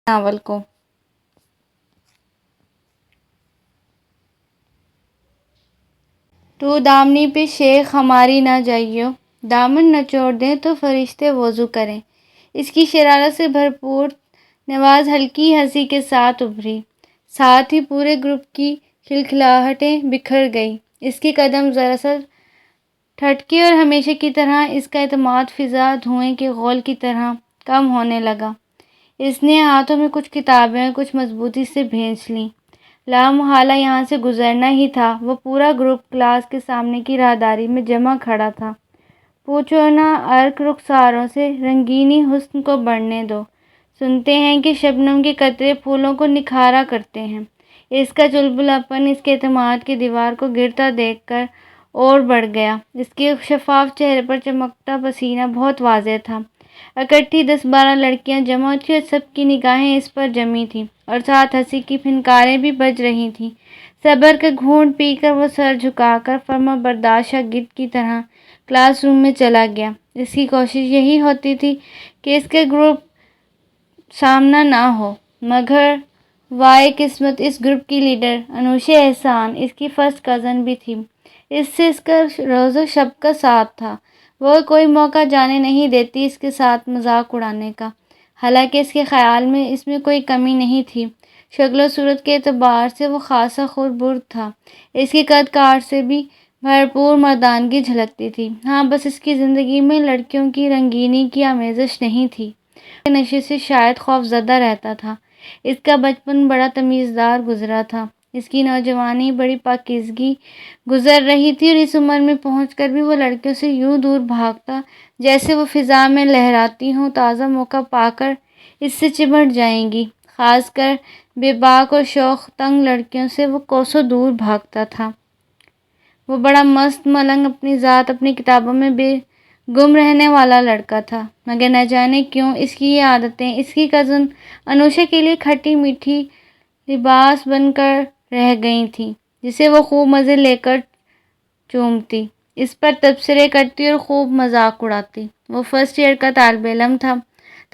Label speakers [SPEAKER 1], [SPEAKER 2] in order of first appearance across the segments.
[SPEAKER 1] Novel کو تو دامنی پہ شیخ ہماری نہ جائیو، دامن نہ چھوڑ دیں تو فرشتے وضو کریں۔ اس کی شرارت سے بھرپور نواز ہلکی ہنسی کے ساتھ ابھری، ساتھ ہی پورے گروپ کی کھلکھلاہٹیں بکھر گئی۔ اس کے قدم ذرا سا ٹھٹکے اور ہمیشہ کی طرح اس کا اعتماد فضا دھوئیں کے غول کی طرح کم ہونے لگا۔ اس نے ہاتھوں میں کچھ کتابیں کچھ مضبوطی سے بھینچ لیں۔ لا محالہ یہاں سے گزرنا ہی تھا۔ وہ پورا گروپ کلاس کے سامنے کی راہداری میں جمع کھڑا تھا۔ پوچھو نہ ارک رخساروں سے رنگینی حسن کو بڑھنے دو، سنتے ہیں کہ شبنم کے قطرے پھولوں کو نکھارا کرتے ہیں۔ اس کا چلبلاپن اس کے اعتماد کی دیوار کو گرتا دیکھ کر اور بڑھ گیا۔ اس کے شفاف چہرے پر چمکتا پسینہ بہت واضح تھا۔ اکٹھی 10-12 لڑکیاں جمع تھیں اور سب کی نگاہیں اس پر جمی تھیں اور ساتھ ہنسی کی پھنکاریں بھی بج رہی تھیں۔ صبر کا گھونٹ پی کر وہ سر جھکا کر فرمانبردار شاگرد کی طرح کلاس روم میں چلا گیا۔ اس کی کوشش یہی ہوتی تھی کہ اس کا گروپ سامنا نہ ہو، مگر وائے قسمت اس گروپ کی لیڈر انوشا احسان اس کی فرسٹ کزن بھی تھی۔ اس سے اس کا روز و شب کا ساتھ تھا۔ وہ کوئی موقع جانے نہیں دیتی اس کے ساتھ مذاق اڑانے کا، حالانکہ اس کے خیال میں اس میں کوئی کمی نہیں تھی۔ شکل و صورت کے اعتبار سے وہ خاصا خوربرد تھا۔ اس کی قد کاٹ سے بھی بھرپور مردانگی جھلکتی تھی۔ ہاں، بس اس کی زندگی میں لڑکیوں کی رنگینی کی آمیزش نہیں تھی۔ نشے سے شاید خوف زدہ رہتا تھا۔ اس کا بچپن بڑا تمیزدار گزرا تھا۔ اس کی نوجوانی بڑی پاکیزگی گزر رہی تھی اور اس عمر میں پہنچ کر بھی وہ لڑکیوں سے یوں دور بھاگتا جیسے وہ فضا میں لہراتی ہوں۔ تازہ موقع پا کر اس سے چمٹ جائیں گی، خاص کر بے باک اور شوخ طنگ لڑکیوں سے وہ کوسوں دور بھاگتا تھا۔ وہ بڑا مست ملنگ، اپنی ذات اپنی کتابوں میں بے گم رہنے والا لڑکا تھا، مگر نہ جانے کیوں اس کی یہ عادتیں اس کی کزن انوشا کے لیے کھٹی میٹھی لباس بن کر رہ گئی تھیں، جسے وہ خوب مزے لے کر چومتی، اس پر تبصرے کرتی اور خوب مذاق اڑاتی۔ وہ فرسٹ ایئر کا طالب علم تھا۔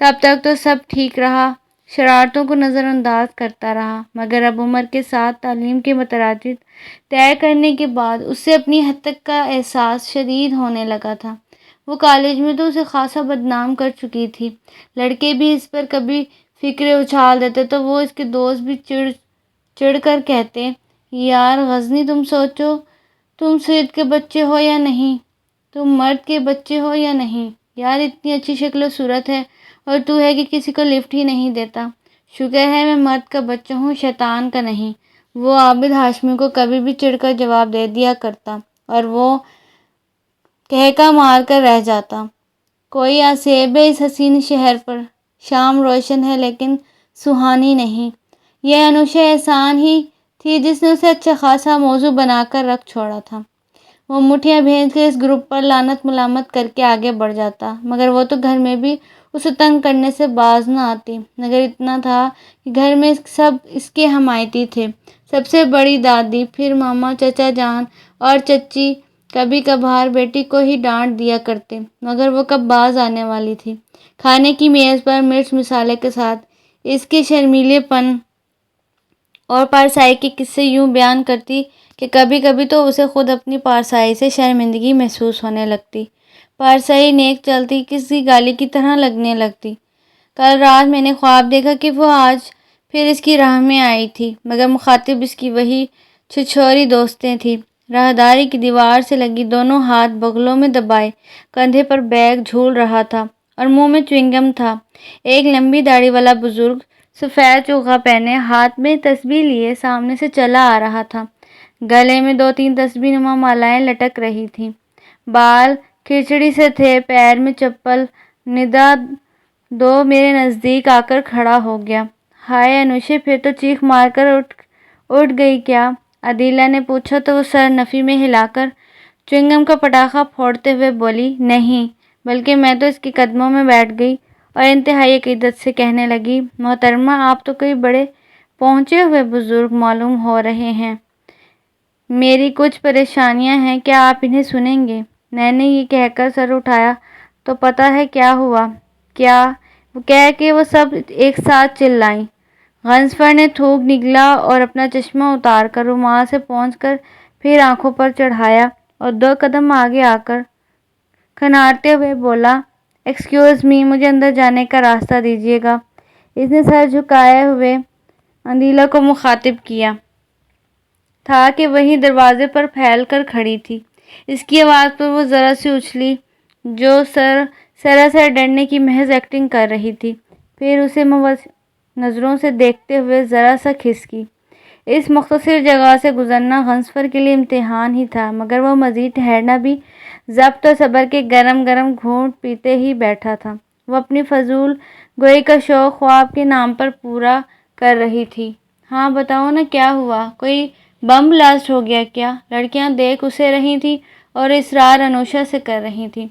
[SPEAKER 1] تب تک تو سب ٹھیک رہا، شرارتوں کو نظر انداز کرتا رہا، مگر اب عمر کے ساتھ تعلیم کے مترادف طے کرنے کے بعد اس سے اپنی حد کا احساس شدید ہونے لگا تھا۔ وہ کالج میں تو اسے خاصا بدنام کر چکی تھی۔ لڑکے بھی اس پر کبھی فکرے اچھال دیتے تو وہ اس کے دوست بھی چڑ کر کہتے، یار غزنی، تم سوچو، تم سید کے بچے ہو یا نہیں، تم مرد کے بچے ہو یا نہیں، یار اتنی اچھی شکل و صورت ہے اور تو ہے کہ کسی کو لفٹ ہی نہیں دیتا۔ شکر ہے میں مرد کا بچہ ہوں، شیطان کا نہیں۔ وہ عابد ہاشمی کو کبھی بھی چڑ کر جواب دے دیا کرتا اور وہ کہکا مار کر رہ جاتا، کوئی آسیب ہے اس حسین شہر پر، شام روشن ہے لیکن سہانی نہیں۔ یہ انوشا احسان ہی تھی جس نے اسے اچھا خاصا موضوع بنا کر رکھ چھوڑا تھا۔ وہ مٹھیاں بھیج کر اس گروپ پر لعنت ملامت کر کے آگے بڑھ جاتا، مگر وہ تو گھر میں بھی اسے تنگ کرنے سے باز نہ آتی۔ مگر اتنا تھا کہ گھر میں سب اس کے حمایتی تھے، سب سے بڑی دادی، پھر ماما، چچا جان اور چچی کبھی کبھار بیٹی کو ہی ڈانٹ دیا کرتے، مگر وہ کب باز آنے والی تھی۔ کھانے کی میز پر مرچ مسالے کے ساتھ اس کے شرمیلے پن اور پارسائی کے قصے یوں بیان کرتی کہ کبھی کبھی تو اسے خود اپنی پارسائی سے شرمندگی محسوس ہونے لگتی۔ پارسائی نیک چلتی کسی گالی کی طرح لگنے لگتی۔ کل رات میں نے خواب دیکھا کہ وہ آج پھر اس کی راہ میں آئی تھی، مگر مخاطب اس کی وہی چھچھوری دوستیں تھیں۔ راہداری کی دیوار سے لگی، دونوں ہاتھ بغلوں میں دبائے، کندھے پر بیگ جھول رہا تھا اور منہ میں چوئنگم تھا۔ ایک لمبی داڑھی والا بزرگ سفید چوغا پہنے، ہاتھ میں تسبیح لیے سامنے سے چلا آ رہا تھا۔ گلے میں 2-3 تسبیح نما مالائیں لٹک رہی تھیں۔ بال کھچڑی سے تھے، پیر میں چپل۔ ندا دو میرے نزدیک آ کر کھڑا ہو گیا۔ ہائے انوشا، پھر تو چیخ مار کر اٹھ گئی کیا؟ عدیلہ نے پوچھا تو وہ سر نفی میں ہلا کر چوئنگم کا پٹاخہ پھوڑتے ہوئے بولی، نہیں، بلکہ میں تو اس کے قدموں میں بیٹھ گئی اور انتہائی عقیدت سے کہنے لگی، محترمہ آپ تو کوئی بڑے پہنچے ہوئے بزرگ معلوم ہو رہے ہیں، میری کچھ پریشانیاں ہیں، کیا آپ انہیں سنیں گے؟ میں نے یہ کہہ کر سر اٹھایا تو پتہ ہے کیا ہوا؟ کیا؟ کہہ کے وہ سب ایک ساتھ چلائیں۔ غنصفر نے تھوک نگلا اور اپنا چشمہ اتار کر رومال سے پونچھ کر پھر آنکھوں پر چڑھایا اور 2 قدم آگے آ کر کھنارتے ہوئے بولا، ایکسکیوز می، مجھے اندر جانے کا راستہ دیجیے گا۔ اس نے سر جھکائے ہوئے اندیلہ کو مخاطب کیا تھا کہ وہی دروازے پر پھیل کر کھڑی تھی۔ اس کی آواز پر وہ ذرا سی اچھلی جو سراسر ڈرنے کی محض ایکٹنگ کر رہی تھی، پھر اسے نظروں سے دیکھتے ہوئے ذرا سا کھسکی۔ اس مختصر جگہ سے گزرنا غنصفر کے لیے امتحان ہی تھا، مگر وہ مزید ٹھہرنا بھی ضبط و صبر کے گرم گرم گھونٹ پیتے ہی بیٹھا تھا۔ وہ اپنی فضول گوئی کا شوق خواب کے نام پر پورا کر رہی تھی۔ ہاں بتاؤ نا، کیا ہوا؟ کوئی بم بلاسٹ ہو گیا کیا؟ لڑکیاں دیکھ اسے رہی تھیں اور اصرار انوشا سے کر رہی تھیں۔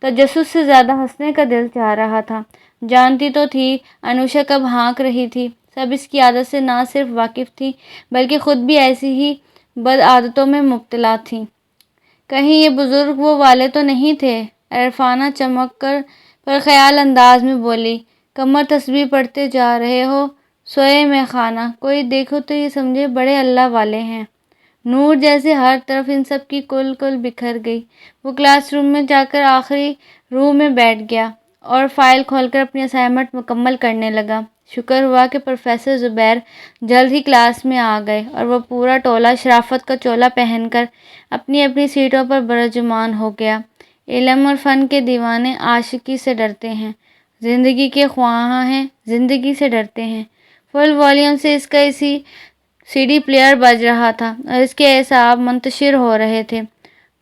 [SPEAKER 1] تجسس سے زیادہ ہنسنے کا دل چاہ رہا تھا۔ جانتی تو تھی انوشا کب ہانک رہی تھی۔ سب اس کی عادت سے نہ صرف واقف تھی بلکہ خود بھی ایسی ہی بد عادتوں میں مبتلا تھیں۔ کہیں یہ بزرگ وہ والے تو نہیں تھے؟ عارفانہ چمک کر پر خیال انداز میں بولی، کمر تسبیح پڑھتے جا رہے ہو سوئے میں خانہ، کوئی دیکھو تو یہ سمجھے بڑے اللہ والے ہیں۔ نور جیسے ہر طرف ان سب کی کل بکھر گئی۔ وہ کلاس روم میں جا کر آخری رو میں بیٹھ گیا اور فائل کھول کر اپنی اسائنمنٹ مکمل کرنے لگا۔ شکر ہوا کہ پروفیسر زبیر جلد ہی کلاس میں آ گئے اور وہ پورا ٹولہ شرافت کا چولا پہن کر اپنی اپنی سیٹوں پر برجمان ہو گیا۔ علم اور فن کے دیوانے عاشقی سے ڈرتے ہیں، زندگی کے خواہاں ہیں زندگی سے ڈرتے ہیں۔ فل والیوم سے اس کا سی ڈی پلیئر بج رہا تھا اور اس کے اعصاب منتشر ہو رہے تھے۔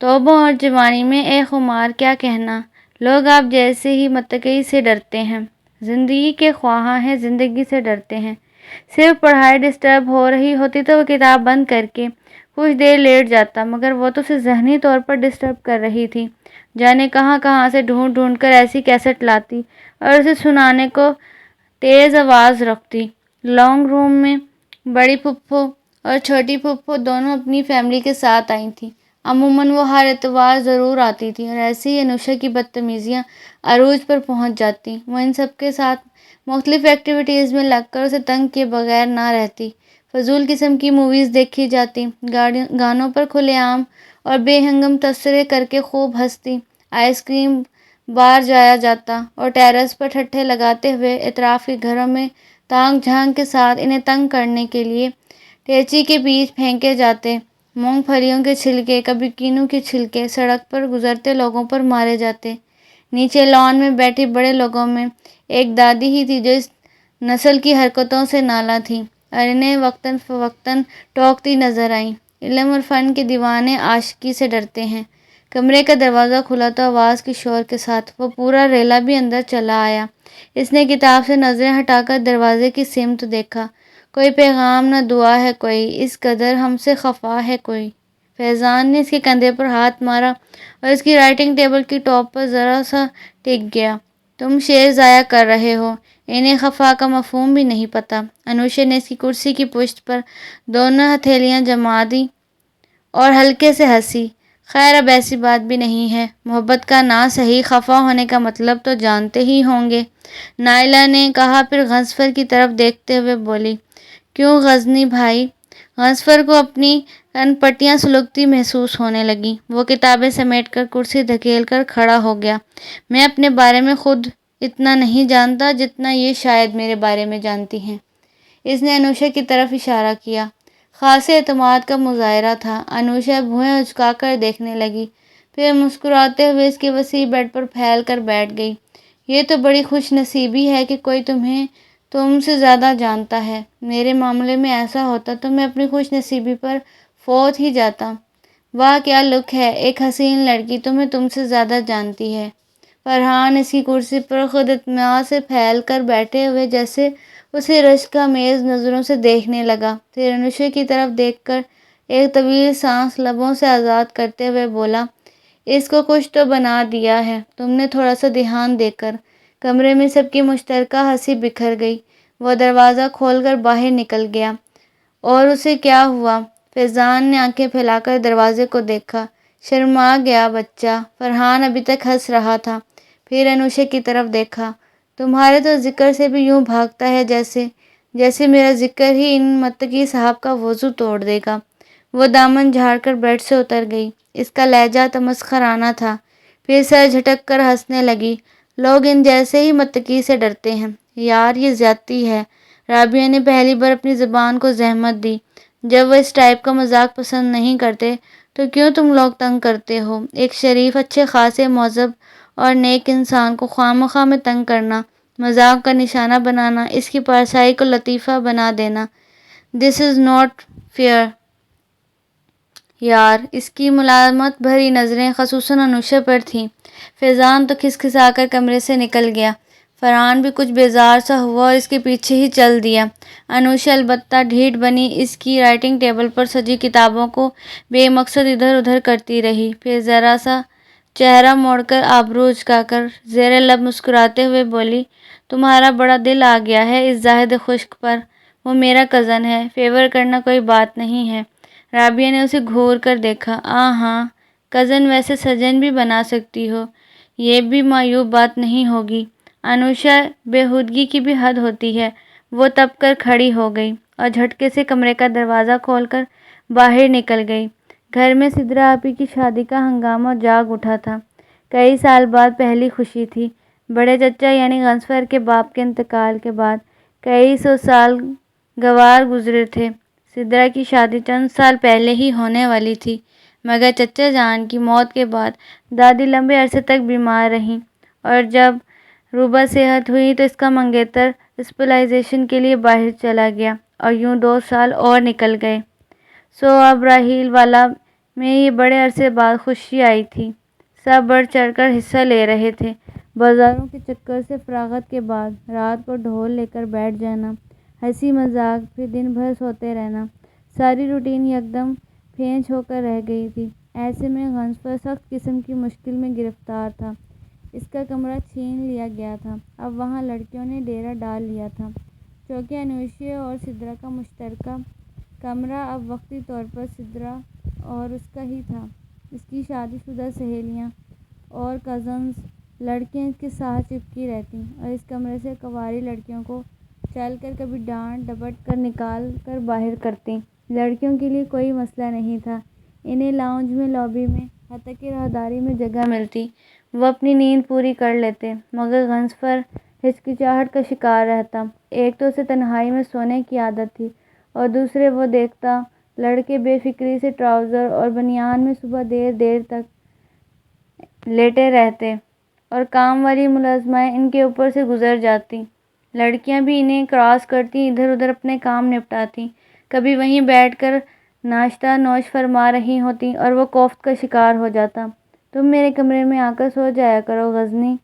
[SPEAKER 1] توبہ اور جوانی میں اے خمار کیا کہنا، لوگ آپ جیسے ہی متقی سے ڈرتے ہیں، زندگی کے خواہاں ہیں زندگی سے ڈرتے ہیں۔ صرف پڑھائی ڈسٹرب ہو رہی ہوتی تو وہ کتاب بند کر کے کچھ دیر لیٹ جاتا، مگر وہ تو اسے ذہنی طور پر ڈسٹرب کر رہی تھی۔ جانے کہاں سے ڈھونڈ کر ایسی کیسٹ لاتی اور اسے سنانے کو تیز آواز رکھتی۔ لانگ روم میں بڑی پھپھو اور چھوٹی پھپھو دونوں اپنی فیملی کے ساتھ آئی تھیں۔ عموماً وہ ہر اتوار ضرور آتی تھیں اور ایسے ہی انوشا کی بدتمیزیاں عروج پر پہنچ جاتی۔ وہ ان سب کے ساتھ مختلف ایکٹیویٹیز میں لگ کر اسے تنگ کیے بغیر نہ رہتی۔ فضول قسم کی موویز دیکھی جاتی، گانوں پر کھلے عام اور بے ہنگم تبصرے کر کے خوب ہنستی، آئس کریم بار جایا جاتا اور ٹیرس پر ٹھٹھے لگاتے ہوئے اطراف کے گھروں میں تانگ جھانک کے ساتھ انہیں تنگ کرنے کے لیے ٹیچی کے بیج پھینکے جاتے، مونگ پھلیوں کے چھلکے، کبھی کینو کے چھلکے سڑک پر گزرتے لوگوں پر مارے جاتے۔ نیچے لان میں بیٹھی بڑے لوگوں میں ایک دادی ہی تھی جو اس نسل کی حرکتوں سے نالاں تھیں اور انہیں وقتاً فوقتاً ٹوکتی نظر آئیں۔ علم اور فن کے دیوانے عاشقی سے ڈرتے ہیں۔ کمرے کا دروازہ کھلا تو آواز کی شور کے ساتھ وہ پورا ریلا بھی اندر چلا آیا۔ اس نے کتاب سے نظریں ہٹا کر دروازے کی سمت دیکھا۔ کوئی پیغام نہ دعا ہے کوئی، اس قدر ہم سے خفا ہے کوئی۔ فیضان نے اس کے کندھے پر ہاتھ مارا اور اس کی رائٹنگ ٹیبل کی ٹاپ پر ذرا سا ٹک گیا۔ تم شعر ضائع کر رہے ہو، انہیں خفا کا مفہوم بھی نہیں پتہ۔ انوشا نے اس کی کرسی کی پشت پر دونوں ہتھیلیاں جما دیں اور ہلکے سے ہنسی۔ خیر اب ایسی بات بھی نہیں ہے، محبت کا نہ صحیح خفا ہونے کا مطلب تو جانتے ہی ہوں گے، نائلہ نے کہا، پھر غنصفر کی طرف دیکھتے ہوئے بولی، کیوں غزنی بھائی؟ غنصفر کو اپنی کن پٹیاں سلگتی محسوس ہونے لگیں۔ وہ کتابیں سمیٹ کر کرسی دھکیل کر کھڑا ہو گیا۔ میں اپنے بارے میں خود اتنا نہیں جانتا جتنا یہ شاید میرے بارے میں جانتی ہیں۔ اس نے انوشا کی طرف اشارہ کیا۔ خاصے اعتماد کا مظاہرہ تھا۔ انوشا بھویں اچکا کر دیکھنے لگی، پھر مسکراتے ہوئے اس کے وسیع بیڈ پر پھیل کر بیٹھ گئی۔ یہ تو بڑی خوش نصیبی ہے کہ کوئی تمہیں تم سے زیادہ جانتا ہے۔ میرے معاملے میں ایسا ہوتا تو میں اپنی خوش نصیبی پر فوت ہی جاتا۔ واہ کیا لک ہے، ایک حسین لڑکی تمہیں تم سے زیادہ جانتی ہے۔ فرحان اس کی کرسی پر خود اطمینان سے پھیل کر بیٹھے ہوئے جیسے اسے رشک آمیز نظروں سے دیکھنے لگا، پھر انوشا کی طرف دیکھ کر ایک طویل سانس لبوں سے آزاد کرتے ہوئے بولا، اس کو کچھ تو بنا دیا ہے تم نے تھوڑا سا دھیان دے کر۔ کمرے میں سب کی مشترکہ ہنسی بکھر گئی۔ وہ دروازہ کھول کر باہر نکل گیا۔ اور اسے کیا ہوا؟ فیضان نے آنکھیں پھیلا کر دروازے کو دیکھا۔ شرما گیا بچہ۔ فرحان ابھی تک ہنس رہا تھا، پھر انوشا کی طرف دیکھا۔ تمہارے تو ذکر سے بھی یوں بھاگتا ہے جیسے میرا ذکر ہی ان متقی صاحب کا وضو توڑ دے گا۔ وہ دامن جھاڑ کر بیڈ سے اتر گئی۔ اس کا لہجہ تمسخرانہ تھا۔ پھر سر جھٹک کر ہنسنے لگی۔ لوگ ان جیسے ہی متقی سے ڈرتے ہیں۔ یار یہ زیادتی ہے۔ رابعہ نے پہلی بار اپنی زبان کو زحمت دی۔ جب وہ اس ٹائپ کا مذاق پسند نہیں کرتے تو کیوں تم لوگ تنگ کرتے ہو؟ ایک شریف، اچھے خاصے، مہذب اور نیک انسان کو خواہ مخواہ میں تنگ کرنا، مذاق کا نشانہ بنانا، اس کی پارسائی کو لطیفہ بنا دینا، دس از ناٹ فیئر یار۔ اس کی ملامت بھری نظریں خصوصاً انوشا پر تھیں۔ فیضان تو کھسکھسا کر کمرے سے نکل گیا۔ فرحان بھی کچھ بیزار سا ہوا اور اس کے پیچھے ہی چل دیا۔ انوشا البتہ ڈھیٹ بنی اس کی رائٹنگ ٹیبل پر سجی کتابوں کو بے مقصد ادھر ادھر کرتی رہی۔ پھر ذرا سا چہرہ موڑ کر آبرو اچکا کر زیر لب مسکراتے ہوئے بولی، تمہارا بڑا دل آ گیا ہے اس زاہد خشک پر۔ وہ میرا کزن ہے، فیور کرنا کوئی بات نہیں ہے۔ رابعہ نے اسے گھور کر دیکھا۔ ہاں، کزن ویسے سجن بھی بنا سکتی ہو، یہ بھی معیوب بات نہیں ہوگی۔ انوشا بےہودگی کی بھی حد ہوتی ہے۔ وہ تپ کر کھڑی ہو گئی اور جھٹکے سے کمرے کا دروازہ کھول کر باہر نکل گئی۔ گھر میں سدرا آپی کی شادی کا ہنگامہ جاگ اٹھا تھا۔ کئی سال بعد پہلی خوشی تھی۔ بڑے چچا یعنی غنصفر کے باپ کے انتقال کے بعد کئی سو سال گوار گزرے تھے۔ سدرا کی شادی چند سال پہلے ہی ہونے والی تھی، مگر چچا جان کی موت کے بعد دادی لمبے عرصے تک بیمار رہیں اور جب روبہ صحت ہوئی تو اس کا منگیتر اسپیشلائزیشن کے لیے باہر چلا گیا اور یوں 2 سال اور نکل گئے۔ سو اب راحیل والا میں یہ بڑے عرصے بعد خوشی آئی تھی۔ سب بڑھ چڑھ کر حصہ لے رہے تھے۔ بازاروں کے چکر سے فراغت کے بعد رات کو ڈھول لے کر بیٹھ جانا، ہنسی مذاق، پھر دن بھر سوتے رہنا، ساری روٹین یکدم پھینچ ہو کر رہ گئی تھی۔ ایسے میں غنصفر سخت قسم کی مشکل میں گرفتار تھا۔ اس کا کمرہ چھین لیا گیا تھا۔ اب وہاں لڑکیوں نے ڈیرا ڈال لیا تھا۔ چونکہ انوشا اور سدرا کا مشترکہ کمرہ اب وقتی طور پر سدرا اور اس کا ہی تھا۔ اس کی شادی شدہ سہیلیاں اور کزنز لڑکیاں اس کے ساتھ چپکی رہتیں اور اس کمرے سے کنواری لڑکیوں کو چل کر کبھی ڈانٹ ڈپٹ کر نکال کر باہر کرتیں۔ لڑکیوں کے لیے کوئی مسئلہ نہیں تھا۔ انہیں لاؤنج میں، لابی میں، حتیٰ کہ راہداری میں جگہ ملتی، وہ اپنی نیند پوری کر لیتے۔ مگر غنصفر ہچکچاہٹ کا شکار رہتا۔ ایک تو اسے تنہائی میں سونے کی عادت تھی اور دوسرے وہ دیکھتا لڑکے بے فکری سے ٹراؤزر اور بنیان میں صبح دیر دیر تک لیٹے رہتے اور کام والی ملازمائیں ان کے اوپر سے گزر جاتیں۔ لڑکیاں بھی انہیں کراس کرتی، ادھر ادھر اپنے کام نپٹاتی، کبھی وہیں بیٹھ کر ناشتہ نوش فرما رہی ہوتیں اور وہ کوفت کا شکار ہو جاتا۔ تم میرے کمرے میں آ کر سو جایا کرو غزنی،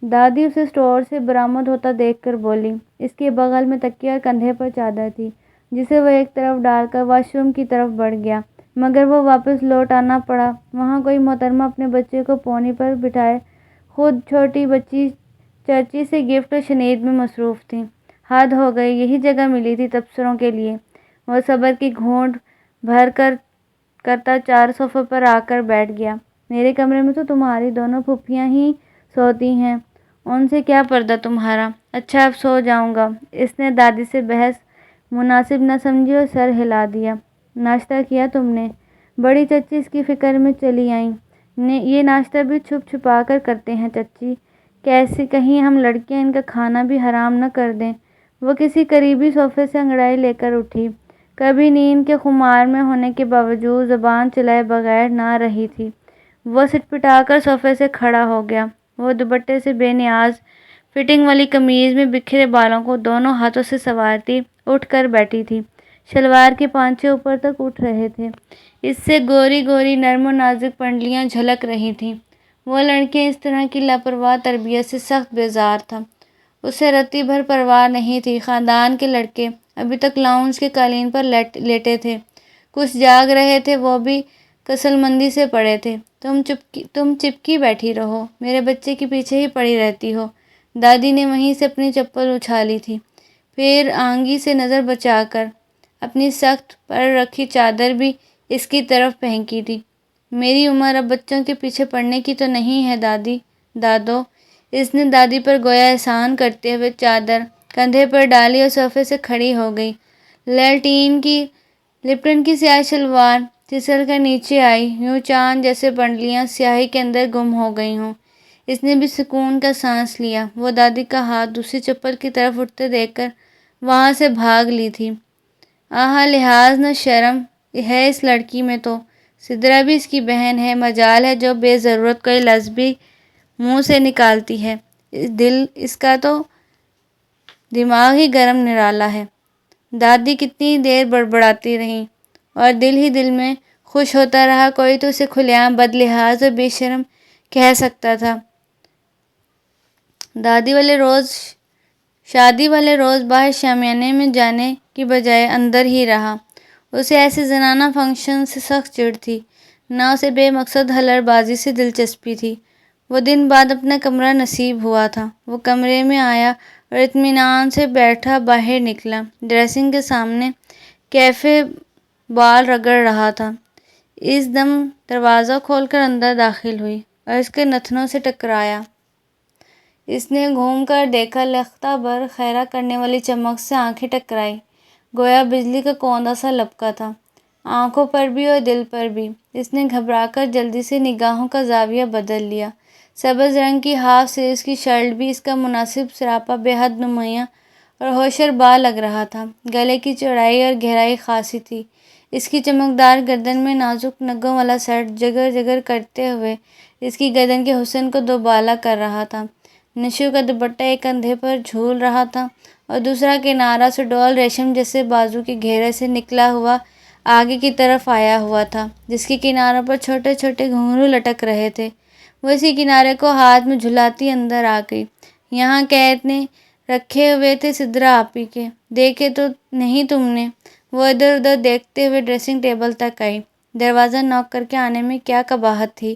[SPEAKER 1] دادی اسے اسٹور سے برآمد ہوتا دیکھ کر بولی۔ اس کے بغل میں تکیہ اور کندھے پر چادر تھی جسے وہ ایک طرف ڈال کر واش روم کی طرف بڑھ گیا، مگر وہ واپس لوٹ آنا پڑا۔ وہاں کوئی محترمہ اپنے بچے کو پونی پر بٹھائے خود چھوٹی بچی چرچی سے گفٹ و شنید میں مصروف تھیں۔ حد ہو گئی، یہی جگہ ملی تھی تبصروں کے لیے۔ وہ صبر کی گھونٹ بھر کر کرتا 4 صوفے پر آ کر بیٹھ گیا۔ میرے کمرے میں تو تمہاری دونوں پھوپھیاں ہی سوتی ہیں، ان سے کیا پردہ تمہارا؟ اچھا اب سو جاؤں گا۔ اس نے دادی سے بحث مناسب نہ سمجھی اور سر ہلا دیا۔ ناشتہ کیا تم نے؟ بڑی چچی اس کی فکر میں چلی آئیں۔ یہ ناشتہ بھی چھپ چھپا کر کرتے ہیں چچی، کیسی کہیں ہم لڑکیاں ان کا کھانا بھی حرام نہ کر دیں۔ وہ کسی قریبی صوفے سے انگڑائی لے کر اٹھی۔ کبھی نیند کے خمار میں ہونے کے باوجود زبان چلائے بغیر نہ رہی تھی۔ وہ سٹپٹا کر صوفے سے کھڑا ہو گیا۔ وہ دوپٹے سے بے نیاز فٹنگ والی قمیض میں بکھرے بالوں کو دونوں ہاتھوں سے سنوارتی اٹھ کر بیٹھی تھی۔ شلوار کے پانچے اوپر تک اٹھ رہے تھے، اس سے گوری گوری نرم و نازک پنڈلیاں جھلک رہی تھیں۔ وہ لڑکیاں اس طرح کی لاپرواہ تربیت سے سخت بیزار تھا۔ اسے رتی بھر پرواہ نہیں تھی۔ خاندان کے لڑکے ابھی تک لاؤنج کے قالین پر لیٹے تھے، کچھ جاگ رہے تھے، وہ بھی کسل مندی سے پڑے تھے۔ تم چپکی بیٹھی رہو، میرے بچے کے پیچھے ہی پڑی رہتی ہو۔ دادی نے وہیں سے اپنی چپل اچھالی تھی، پھر آنگی سے نظر بچا کر اپنی سخت پر رکھی چادر بھی اس کی طرف پھینکی تھی۔ میری عمر اب بچوں کے پیچھے پڑنے کی تو نہیں ہے دادو، اس نے دادی پر گویا احسان کرتے ہوئے چادر کندھے پر ڈالی اور صوفے سے کھڑی ہو گئی۔ لپٹن کی سیاہ شلوار پھسل کر نیچے آئی، یوں چاند جیسے پنڈلیاں سیاہی کے اندر گم ہو گئی ہوں۔ اس نے بھی سکون کا سانس لیا۔ وہ دادی کا ہاتھ دوسری چپل کی طرف اٹھتے دیکھ کر وہاں سے بھاگ لی تھی۔ آہا، لحاظ نہ شرم ہے اس لڑکی میں تو۔ سدرا بھی اس کی بہن ہے، مجال ہے جو بے ضرورت کوئی لفظ بھی منہ سے نکالتی ہے۔ دل اس کا تو دماغ ہی گرم نرالا ہے۔ دادی کتنی دیر بڑبڑاتی رہیں اور دل ہی دل میں خوش ہوتا رہا۔ کوئی تو اسے کھلے عام بد لحاظ اور بے شرم کہہ سکتا تھا۔ شادی والے روز باہر شامیانے میں جانے کی بجائے اندر ہی رہا۔ اسے ایسے زنانہ فنکشن سے سخت چڑ تھی، نہ اسے بے مقصد ہلڑ بازی سے دلچسپی تھی۔ وہ دن بعد اپنا کمرہ نصیب ہوا تھا۔ وہ کمرے میں آیا اور اطمینان سے بیٹھا باہر نکلا۔ ڈریسنگ کے سامنے کیفے بال رگڑ رہا تھا۔ اس دم دروازہ کھول کر اندر داخل ہوئی اور اس کے نتنوں سے ٹکرایا۔ اس نے گھوم کر دیکھا، لختہ بر خیرہ کرنے والی چمک سے آنکھیں ٹکرائی، گویا بجلی کا کوندا سا لپکا تھا، آنکھوں پر بھی اور دل پر بھی۔ اس نے گھبرا کر جلدی سے نگاہوں کا زاویہ بدل لیا۔ سبز رنگ کی ہاف سلیوز کی شرٹ بھی اس کا مناسب سراپا بے حد نمایاں اور ہوشربا لگ رہا تھا۔ گلے کی چوڑائی اور گہرائی خاصی تھی۔ اس کی چمکدار گردن میں نازک نگوں والا سیٹ جگر جگر کرتے ہوئے اس کی گردن کے حسن کو دوبالا کر رہا تھا۔ نشو کا دوپٹہ ایک کندھے پر جھول رہا تھا اور دوسرا کنارہ سڈول ریشم جیسے بازو کے گھیرے سے نکلا ہوا آگے کی طرف آیا ہوا تھا، جس کے کناروں پر چھوٹے چھوٹے گھنگرو لٹک رہے تھے۔ وہ اسی کنارے کو ہاتھ میں جھلاتی اندر آ گئی۔ یہاں کیا اتنے رکھے ہوئے تھے سدرا آپی کے؟ دیکھے تو نہیں تم نے؟ وہ ادھر ادھر دیکھتے ہوئے ڈریسنگ ٹیبل تک آئی۔ دروازہ نوک کر کے آنے میں کیا قباحت تھی؟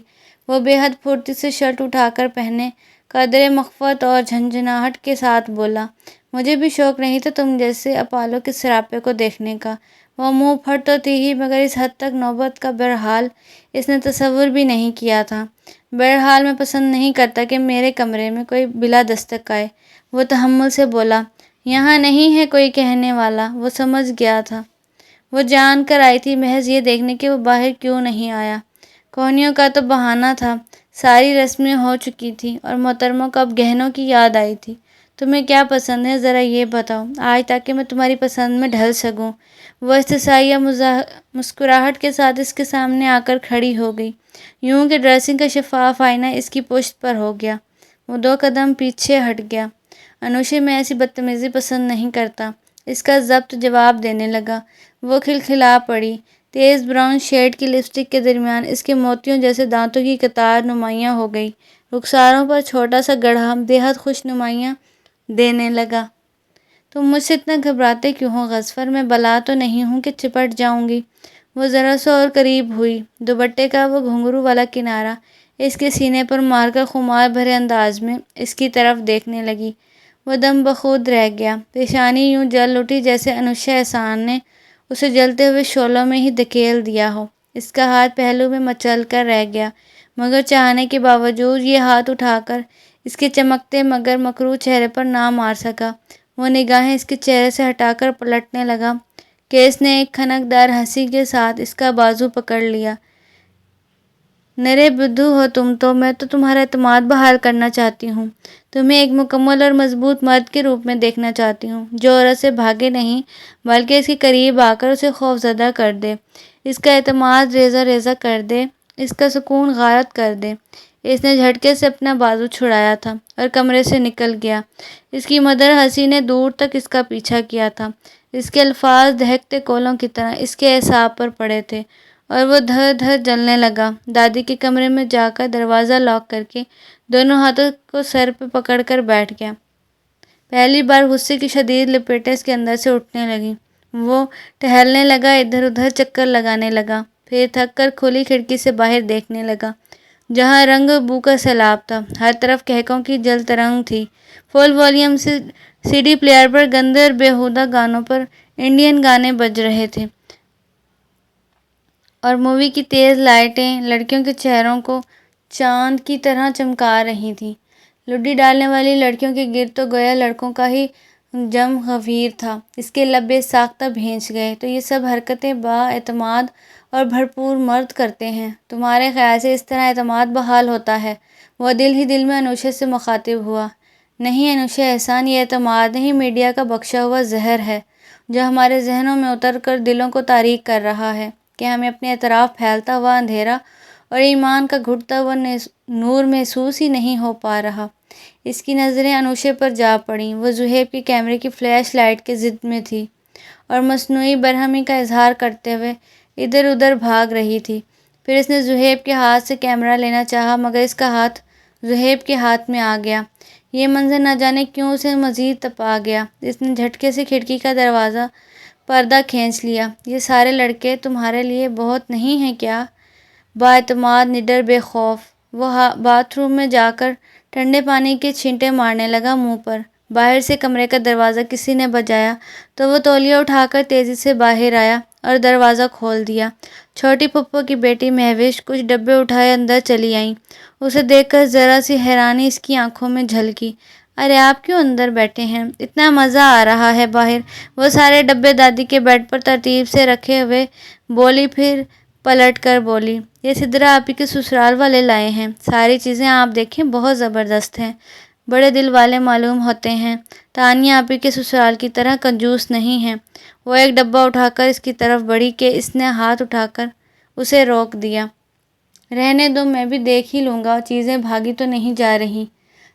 [SPEAKER 1] وہ بے حد پھرتی سے شرٹ اٹھا کر پہنے، قدرے مخفت اور جھنجھناہٹ کے ساتھ بولا، مجھے بھی شوق نہیں تھا تم جیسے اپالو کے سراپے کو دیکھنے کا۔ وہ منہ پھٹ تو تھی ہی، مگر اس حد تک نوبت کا بہرحال اس نے تصور بھی نہیں کیا تھا۔ بہرحال میں پسند نہیں کرتا کہ میرے کمرے میں کوئی بلا دستک آئے، وہ تحمل سے بولا۔ یہاں نہیں ہے کوئی کہنے والا، وہ سمجھ گیا تھا۔ وہ جان کر آئی تھی محض یہ دیکھنے کہ وہ باہر کیوں نہیں آیا۔ کوہنیوں کا تو بہانہ تھا، ساری رسمیں ہو چکی تھیں اور محترموں کو اب گہنوں کی یاد آئی تھی۔ تمہیں کیا پسند ہے ذرا یہ بتاؤ آج، تاکہ میں تمہاری پسند میں ڈھل سکوں۔ وہ استحصالیہ مسکراہٹ کے ساتھ اس کے سامنے آ کر کھڑی ہو گئی، یوں کہ ڈریسنگ کا شفاف آئینہ اس کی پشت پر ہو گیا۔ وہ 2 قدم پیچھے ہٹ گیا۔ انوشے، میں ایسی بدتمیزی پسند نہیں کرتا، اس کا ضبط جواب دینے لگا۔ وہ کھلکھلا پڑی۔ تیز براؤن شیڈ کی لپسٹک کے درمیان اس کے موتیوں جیسے دانتوں کی قطار نمایاں ہو گئی، رخساروں پر چھوٹا سا گڑھا بے حد خوش نمایاں دینے لگا۔ تم مجھ سے اتنا گھبراتے کیوں ہو غضفر؟ میں بلا تو نہیں ہوں کہ چپٹ جاؤں گی؟ وہ ذرا سا اور قریب ہوئی، دوپٹے کا وہ گھنگرو والا کنارہ اس کے سینے پر مار کر خمار بھرے انداز میں اس کی طرف دیکھنے لگی۔ وہ دم بخود رہ گیا، پیشانی یوں جل اٹھی جیسے انوشا احسان نے اسے جلتے ہوئے شعلوں میں ہی دھکیل دیا ہو۔ اس کا ہاتھ پہلو میں مچل کر رہ گیا، مگر چاہنے کے باوجود یہ ہاتھ اٹھا کر اس کے چمکتے مگر مکروہ چہرے پر نہ مار سکا۔ وہ نگاہیں اس کے چہرے سے ہٹا کر پلٹنے لگا کہ اس نے ایک کھنکدار ہنسی کے ساتھ اس کا بازو پکڑ لیا۔ نرے بدھو ہو تم تو، میں تو تمہارا اعتماد بحال کرنا چاہتی ہوں، تمہیں ایک مکمل اور مضبوط مرد کے روپ میں دیکھنا چاہتی ہوں، جو عورت سے بھاگے نہیں بلکہ اس کے قریب آ کر اسے خوفزدہ کر دے، اس کا اعتماد ریزہ ریزہ کر دے، اس کا سکون غارت کر دے۔ اس نے جھٹکے سے اپنا بازو چھڑایا تھا اور کمرے سے نکل گیا۔ اس کی مدر ہنسی نے دور تک اس کا پیچھا کیا تھا۔ اس کے الفاظ دہکتے کولوں کی طرح اس کے اعصاب پر پڑے تھے اور وہ دھر دھر جلنے لگا۔ دادی کے کمرے میں جا کر دروازہ لاک کر کے دونوں ہاتھوں کو سر پہ پکڑ کر بیٹھ گیا۔ پہلی بار غصے کی شدید لپیٹیں اس کے اندر سے اٹھنے لگیں۔ وہ ٹہلنے لگا، ادھر ادھر چکر لگانے لگا، پھر تھک کر کھلی کھڑکی سے باہر دیکھنے لگا، جہاں رنگ بو کا سیلاب تھا۔ ہر طرف کہکوں کی جل ترنگ تھی۔ فل والیوم سے سی ڈی پلیئر پر گندے اور بیہودہ گانوں پر انڈین گانے بج رہے تھے اور مووی کی تیز لائٹیں لڑکیوں کے چہروں کو چاند کی طرح چمکا رہی تھیں۔ لڈی ڈالنے والی لڑکیوں کے گرد تو گویا لڑکوں کا ہی جم غفیر تھا۔ اس کے لب بے ساختہ بھینچ گئے۔ تو یہ سب حرکتیں با اعتماد اور بھرپور مرد کرتے ہیں، تمہارے خیال سے اس طرح اعتماد بحال ہوتا ہے؟ وہ دل ہی دل میں انوشا سے مخاطب ہوا۔ نہیں انوشا احسان، یہ اعتماد نہیں، میڈیا کا بخشا ہوا زہر ہے جو ہمارے ذہنوں میں اتر کر دلوں کو تاریک کر رہا ہے کہ ہمیں اپنے اطراف پھیلتا ہوا اندھیرا اور ایمان کا گھٹتا ہوا نور محسوس ہی نہیں ہو پا رہا۔ اس کی نظریں انوشے پر جا پڑیں۔ وہ زہیب کے کیمرے کی فلیش لائٹ کے ضد میں تھی اور مصنوعی برہمی کا اظہار کرتے ہوئے ادھر ادھر بھاگ رہی تھی۔ پھر اس نے زہیب کے ہاتھ سے کیمرہ لینا چاہا مگر اس کا ہاتھ زہیب کے ہاتھ میں آ گیا۔ یہ منظر نہ جانے کیوں اسے مزید تپا گیا۔ اس نے جھٹکے سے کھڑکی کا دروازہ پردہ کھینچ لیا۔ یہ سارے لڑکے تمہارے لیے بہت نہیں ہیں کیا؟ با اعتماد، نڈر، بے خوف۔ وہ باتھ روم میں جا کر ٹھنڈے پانی کے چھینٹے مارنے لگا منہ پر۔ باہر سے کمرے کا دروازہ کسی نے بجایا تو وہ تولیہ اٹھا کر تیزی سے باہر آیا اور دروازہ کھول دیا۔ چھوٹی پھپھو کی بیٹی مہوش کچھ ڈبے اٹھائے اندر چلی آئیں۔ اسے دیکھ کر ذرا سی حیرانی اس کی آنکھوں میں جھلکی۔ ارے آپ کیوں اندر بیٹھے ہیں؟ اتنا مزہ آ رہا ہے باہر۔ وہ سارے ڈبے دادی کے بیڈ پر ترتیب سے رکھے ہوئے بولی، پھر پلٹ کر بولی، یہ سدرا آپی کے سسرال والے لائے ہیں۔ ساری چیزیں آپ دیکھیں بہت زبردست ہیں، بڑے دل والے معلوم ہوتے ہیں۔ تانیہ آپی کے سسرال کی طرح کنجوس نہیں ہیں۔ وہ ایک ڈبہ اٹھا کر اس کی طرف بڑھی کہ اس نے ہاتھ اٹھا کر اسے روک دیا۔ رہنے دو، میں بھی دیکھ ہی لوں گا، چیزیں بھاگی تو نہیں جا رہی؟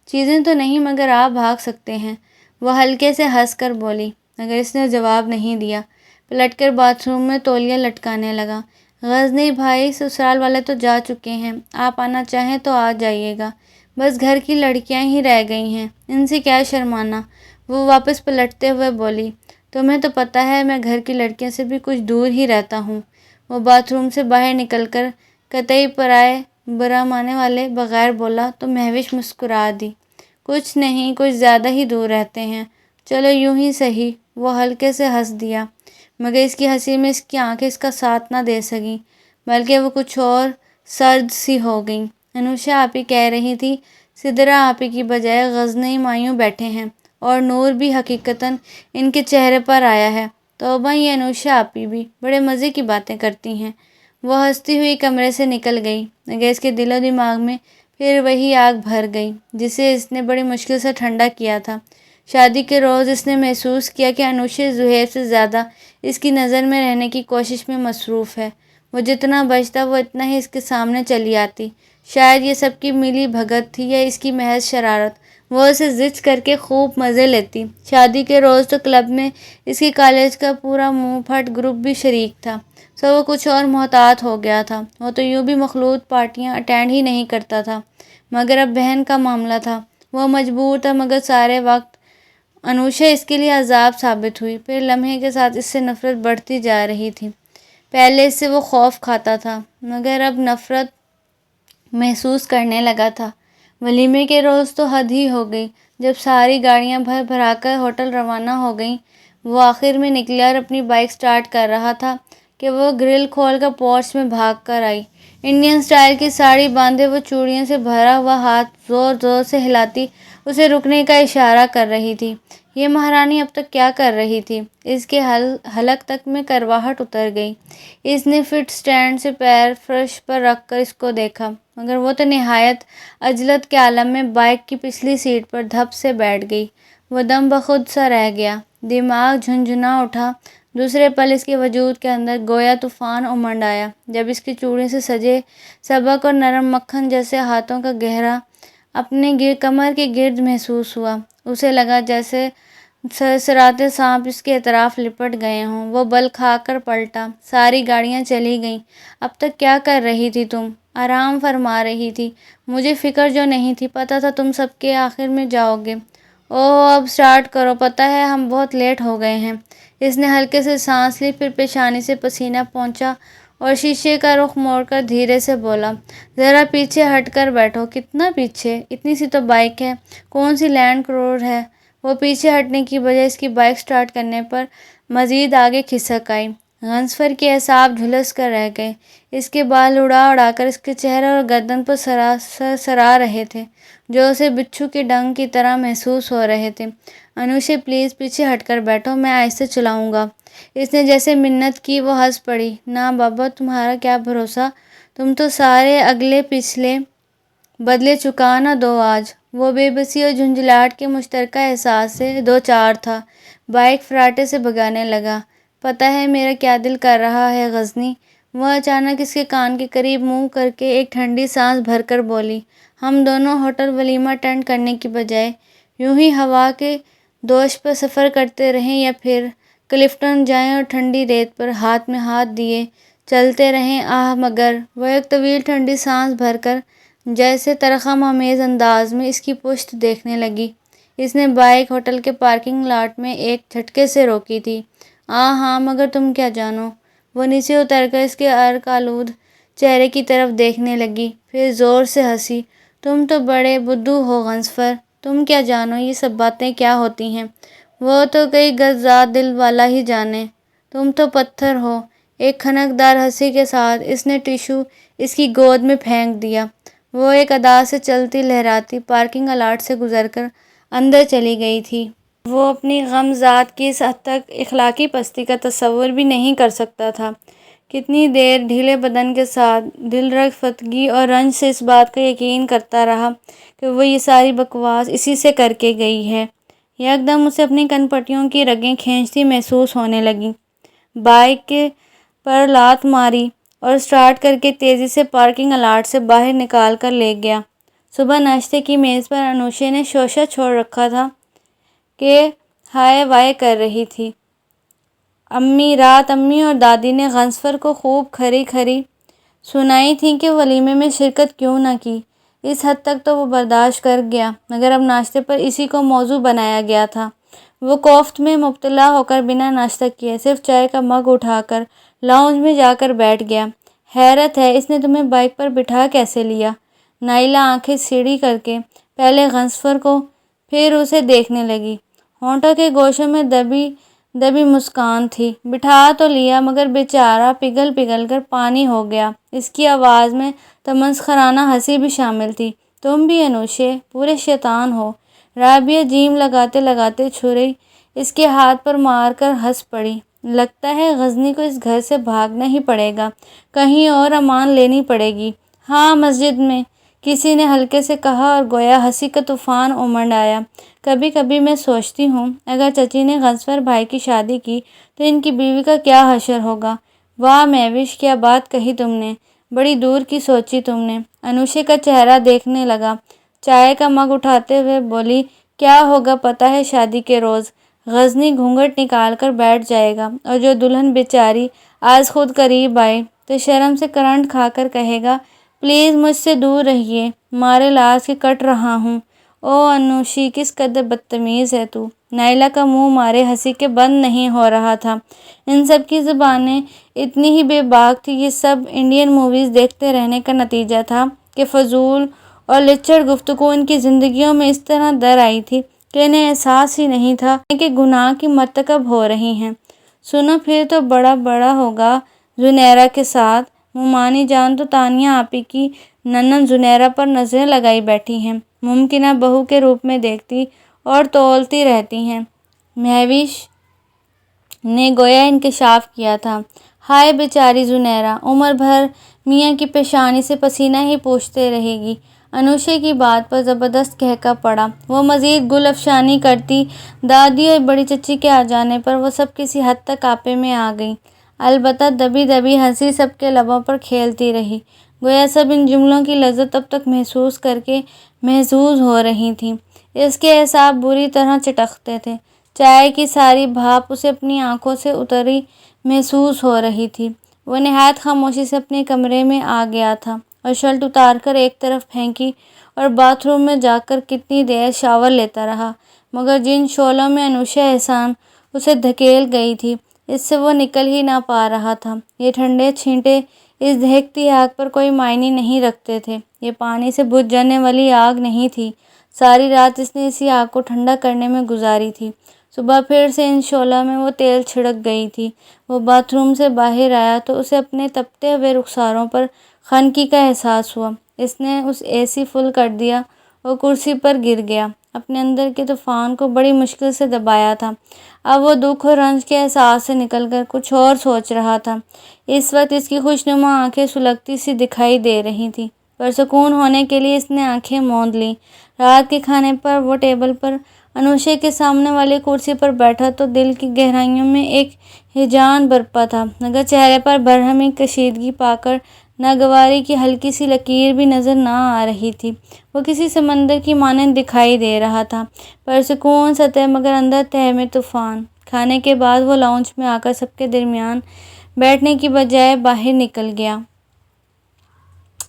[SPEAKER 1] چیزیں تو نہیں مگر آپ بھاگ سکتے ہیں، وہ ہلکے سے ہنس کر بولی، مگر اس نے جواب نہیں دیا۔ پلٹ کر باتھ روم میں تولیہ لٹکانے لگا۔ غزنی بھائی، سسرال والے تو جا چکے ہیں، آپ آنا چاہیں تو آ جائیے گا، بس گھر کی لڑکیاں ہی رہ گئی ہیں، ان سے کیا شرمانا۔ وہ واپس پلٹتے ہوئے بولی، تمہیں تو پتہ ہے میں گھر کی لڑکیوں سے بھی کچھ دور ہی رہتا ہوں۔ وہ باتھ روم سے باہر نکل کر قطعی پرائے برا مانے والے بغیر بولا تو مہوش مسکرا دی، کچھ نہیں، کچھ زیادہ ہی دور رہتے ہیں، چلو یوں ہی سہی۔ وہ ہلکے سے ہنس دیا مگر اس کی ہنسی میں اس کی آنکھیں اس کا ساتھ نہ دے سکیں، بلکہ وہ کچھ اور سرد سی ہو گئیں۔ انوشا آپی کہہ رہی تھی سدرا آپی کی بجائے غزنی مایوں بیٹھے ہیں اور نور بھی حقیقتاً ان کے چہرے پر آیا ہے۔ توبہ، یہ انوشا آپی بھی بڑے مزے کی باتیں کرتی ہیں۔ وہ ہنستی ہوئی کمرے سے نکل گئی مگر اس کے دل و دماغ میں پھر وہی آگ بھر گئی جسے اس نے بڑی مشکل سے ٹھنڈا کیا تھا۔ شادی کے روز اس نے محسوس کیا کہ انوشا زہیب سے زیادہ اس کی نظر میں رہنے کی کوشش میں مصروف ہے۔ وہ جتنا بچتا وہ اتنا ہی اس کے سامنے چلی آتی۔ شاید یہ سب کی ملی بھگت تھی یا اس کی محض شرارت۔ وہ اسے زچ کر کے خوب مزے لیتی۔ شادی کے روز تو کلب میں اس کے کالج کا پورا منہ پھٹ گروپ بھی شریک تھا، سو وہ کچھ اور محتاط ہو گیا تھا۔ وہ تو یوں بھی مخلوط پارٹیاں اٹینڈ ہی نہیں کرتا تھا، مگر اب بہن کا معاملہ تھا، وہ مجبور تھا۔ مگر سارے وقت انوشا اس کے لیے عذاب ثابت ہوئی۔ پھر لمحے کے ساتھ اس سے نفرت بڑھتی جا رہی تھی۔ پہلے اس سے وہ خوف کھاتا تھا مگر اب نفرت محسوس کرنے لگا تھا۔ ولیمے کے روز تو حد ہی ہو گئی۔ جب ساری گاڑیاں بھر بھرا کر ہوٹل روانہ ہو گئیں، وہ آخر میں نکلا اور اپنی بائک سٹارٹ کر رہا تھا کہ وہ گرل کھول کر پورچ میں بھاگ کر آئی۔ انڈین سٹائل کی ساڑی باندھے وہ چوڑیوں سے بھرا ہوا ہاتھ زور زور سے ہلاتی اسے رکنے کا اشارہ کر رہی تھی۔ یہ مہارانی اب تک کیا کر رہی تھی؟ اس کے حلق تک میں کرواہٹ اتر گئی۔ اس نے فٹ اسٹینڈ سے پیر فرش پر رکھ کر اس کو دیکھا مگر وہ تو نہایت عجلت کے عالم میں بائک کی پچھلی سیٹ پر دھپ سے بیٹھ گئی۔ وہ دم بخود سا رہ گیا، دماغ جھنجھنا اٹھا۔ دوسرے پل اس کے وجود کے اندر گویا طوفان امنڈ آیا جب اس کی چوڑیوں سے سجے سبک اور نرم مکھن جیسے ہاتھوں کا گہرا اپنے کمر کے گرد محسوس ہوا۔ اسے لگا جیسے سرسراتے سانپ اس کے اطراف لپٹ گئے ہوں۔ وہ بل کھا کر پلٹا۔ ساری گاڑیاں چلی گئیں۔ اب تک کیا کر رہی تھی تم؟ آرام فرما رہی تھی۔ مجھے فکر جو نہیں تھی، پتہ تھا تم سب کے آخر میں جاؤ گے۔ اوہ اب سٹارٹ کرو، پتہ ہے ہم بہت لیٹ ہو گئے ہیں۔ اس نے ہلکے سے سانس لی، پھر پیشانی سے پسینہ پونچھا اور شیشے کا رخ موڑ کر دھیرے سے بولا، ذرا پیچھے ہٹ کر بیٹھو۔ کتنا پیچھے؟ اتنی سی تو بائک ہے، کون سی لینڈ کروزر ہے۔ وہ پیچھے ہٹنے کی بجائے اس کی بائک سٹارٹ کرنے پر مزید آگے کھسک آئی۔ غنصفر کے اعصاب جھلس کر رہ گئے۔ اس کے بال اڑا اڑا کر اس کے چہرے اور گردن پر سراسر سرا رہے تھے، جو اسے بچھو کے ڈنگ کی طرح محسوس ہو رہے تھے۔ انوشے پلیز پیچھے ہٹ کر بیٹھو، میں آہستہ چلاؤں گا۔ اس نے جیسے منت کی۔ وہ ہنس پڑی۔ نہ بابا، تمہارا کیا بھروسہ، تم تو سارے اگلے پچھلے بدلے چکا نہ دو آج۔ وہ بے بسی اور جھنجھلاہٹ کے مشترکہ احساس سے دوچار تھا۔ بائک فراٹے سے بھگانے لگا۔ پتہ ہے میرا کیا دل کر رہا ہے غزنی؟ وہ اچانک اس کے کان کے قریب منہ کر کے ایک ٹھنڈی سانس بھر کر بولی۔ ہم دونوں ہوٹل ولیمہ اٹینڈ کرنے کی بجائے یوں ہی ہوا کے دوش پر سفر کرتے رہیں، یا پھر کلفٹن جائیں اور ٹھنڈی ریت پر ہاتھ میں ہاتھ دیے چلتے رہیں۔ آہ مگر وہ ایک طویل ٹھنڈی سانس بھر کر جیسے ترخم آمیز انداز میں اس کی پشت دیکھنے لگی۔ اس نے بائک ہوٹل کے پارکنگ لاٹ میں ایک جھٹکے سے روکی تھی۔ ہاں مگر تم کیا جانو؟ وہ نیچے اتر کر اس کے عرق آلود چہرے کی طرف دیکھنے لگی، پھر زور سے ہنسی۔ تم تو بڑے بدھو ہو غنصفر، تم کیا جانو یہ سب باتیں کیا ہوتی ہیں؟ وہ تو کئی گز دل والا ہی جانے، تم تو پتھر ہو۔ ایک کھنکدار ہنسی کے ساتھ اس نے ٹیشو اس کی گود میں پھینک دیا۔ وہ ایک ادا سے چلتی لہراتی پارکنگ لاٹ سے گزر کر اندر چلی گئی تھی۔ وہ اپنی غم ذات کی اس حد تک اخلاقی پستی کا تصور بھی نہیں کر سکتا تھا۔ کتنی دیر ڈھیلے بدن کے ساتھ دل رفتگی اور رنج سے اس بات کا یقین کرتا رہا کہ وہ یہ ساری بکواس اسی سے کر کے گئی ہے۔ یکدم اسے اپنی کن پٹیوں کی رگیں کھینچتی محسوس ہونے لگیں۔ بائک کے پر لات ماری اور سٹارٹ کر کے تیزی سے پارکنگ لاٹ سے باہر نکال کر لے گیا۔ صبح ناشتے کی میز پر انوشے نے شوشہ چھوڑ رکھا تھا کہ ہائے وائے کر رہی تھی۔ رات امی اور دادی نے غنصفر کو خوب کھری کھری سنائی تھی کہ ولیمے میں شرکت کیوں نہ کی۔ اس حد تک تو وہ برداشت کر گیا، مگر اب ناشتے پر اسی کو موضوع بنایا گیا تھا۔ وہ کوفت میں مبتلا ہو کر بنا ناشتہ کیے صرف چائے کا مگ اٹھا کر لاؤنج میں جا کر بیٹھ گیا۔ حیرت ہے اس نے تمہیں بائک پر بٹھا کیسے لیا؟ نائلہ آنکھیں سیڑھی کر کے پہلے غنصفر کو پھر اسے دیکھنے لگی۔ ہونٹوں کے گوشوں میں دبی دبی مسکان تھی۔ بٹھا تو لیا مگر بیچارہ پگھل پگھل کر پانی ہو گیا۔ اس کی آواز میں تمسخرانہ ہنسی بھی شامل تھی۔ تم بھی انوشے پورے شیطان ہو۔ رابعہ جیم لگاتے لگاتے چھری اس کے ہاتھ پر مار کر ہنس پڑی۔ لگتا ہے غزنی کو اس گھر سے بھاگنا ہی پڑے گا، کہیں اور امان لینی پڑے گی۔ ہاں مسجد میں، کسی نے ہلکے سے کہا اور گویا ہنسی کا طوفان امنڈ آیا۔ کبھی کبھی میں سوچتی ہوں اگر چچی نے غنصفر بھائی کی شادی کی تو ان کی بیوی کا کیا حشر ہوگا۔ واہ مہوش، کیا بات کہی تم نے، بڑی دور کی سوچی تم نے۔ انوشے کا چہرہ دیکھنے لگا، چائے کا مگ اٹھاتے ہوئے بولی۔ کیا ہوگا پتہ ہے شادی کے روز؟ غزنی گھونگھٹ نکال کر بیٹھ جائے گا اور جو دلہن بیچاری آج خود قریب آئے تو شرم سے کرنٹ کھا کر کہے گا پلیز مجھ سے دور رہیے، مارے لاز کے کٹ رہا ہوں۔ او انوشی، کس قدر بدتمیز ہے تو۔ نائلہ کا منہ مارے ہنسی کے بند نہیں ہو رہا تھا۔ ان سب کی زبانیں اتنی ہی بے باک تھیں۔ یہ سب انڈین موویز دیکھتے رہنے کا نتیجہ تھا کہ فضول اور لچڑ گفتگو ان کی زندگیوں میں اس طرح در آئی تھی کہ انہیں احساس ہی نہیں تھا کہ گناہ کی مرتکب ہو رہی ہیں۔ سنو پھر تو بڑا ہوگا زنیرہ کے ساتھ۔ مومانی جان تو تانیہ آپی کی ننند زنیرہ پر نظریں لگائی بیٹھی ہیں، ممکنہ بہو کے روپ میں دیکھتی اور تولتی رہتی ہیں۔ مہوش نے گویا انکشاف کیا تھا۔ ہائے بیچاری زنیرہ، عمر بھر میاں کی پیشانی سے پسینہ ہی پوچھتے رہے گی۔ انوشے کی بات پر زبردست کہکا پڑا۔ وہ مزید گل افشانی کرتی۔ دادی اور بڑی چچی کے آ جانے پر وہ سب کسی حد تک آپے میں آ گئیں، البتہ دبی دبی ہنسی سب کے لبوں پر کھیلتی رہی، گویا سب ان جملوں کی لذت اب تک محسوس کر کے محظوظ ہو رہی تھیں۔ اس کے اعصاب بری طرح چٹکتے تھے۔ چائے کی ساری بھاپ اسے اپنی آنکھوں سے اتری محسوس ہو رہی تھی۔ وہ نہایت خاموشی سے اپنے کمرے میں آ گیا تھا اور شرٹ اتار کر ایک طرف پھینکی اور باتھ روم میں جا کر کتنی دیر شاور لیتا رہا، مگر جن شعلوں میں انوشا احسان اسے دھکیل گئی تھی اس سے وہ نکل ہی نہ پا رہا تھا۔ یہ ٹھنڈے چھینٹے اس دہکتی آگ پر کوئی معنی نہیں رکھتے تھے۔ یہ پانی سے بجھ جانے والی آگ نہیں تھی۔ ساری رات اس نے اسی آگ کو ٹھنڈا کرنے میں گزاری تھی۔ صبح پھر سے ان شعلہ میں وہ تیل چھڑک گئی تھی۔ وہ باتھ روم سے باہر آیا تو اسے اپنے تپتے ہوئے رخساروں پر خنقی کا احساس ہوا۔ اس نے اے سی فل کر دیا اور کرسی پر گر گیا۔ اپنے اندر کے طوفان کو بڑی مشکل سے دبایا تھا۔ اب وہ دکھ اور رنج کے احساس سے نکل کر کچھ اور سوچ رہا تھا۔ اس وقت اس کی خوشنما آنکھیں سلگتی سی دکھائی دے رہی تھیں۔ پرسکون ہونے کے لیے اس نے آنکھیں موند لیں۔ رات کے کھانے پر وہ ٹیبل پر انوشے کے سامنے والی کرسی پر بیٹھا تو دل کی گہرائیوں میں ایک ہیجان برپا تھا، مگر چہرے پر برہمی کشیدگی پا کر ناگواری کی ہلکی سی لکیر بھی نظر نہ آ رہی تھی۔ وہ کسی سمندر کی مانند دکھائی دے رہا تھا، پرسکون سطح مگر اندر تہہ میں طوفان۔ کھانے کے بعد وہ لاؤنج میں آ کر سب کے درمیان بیٹھنے کی بجائے باہر نکل گیا۔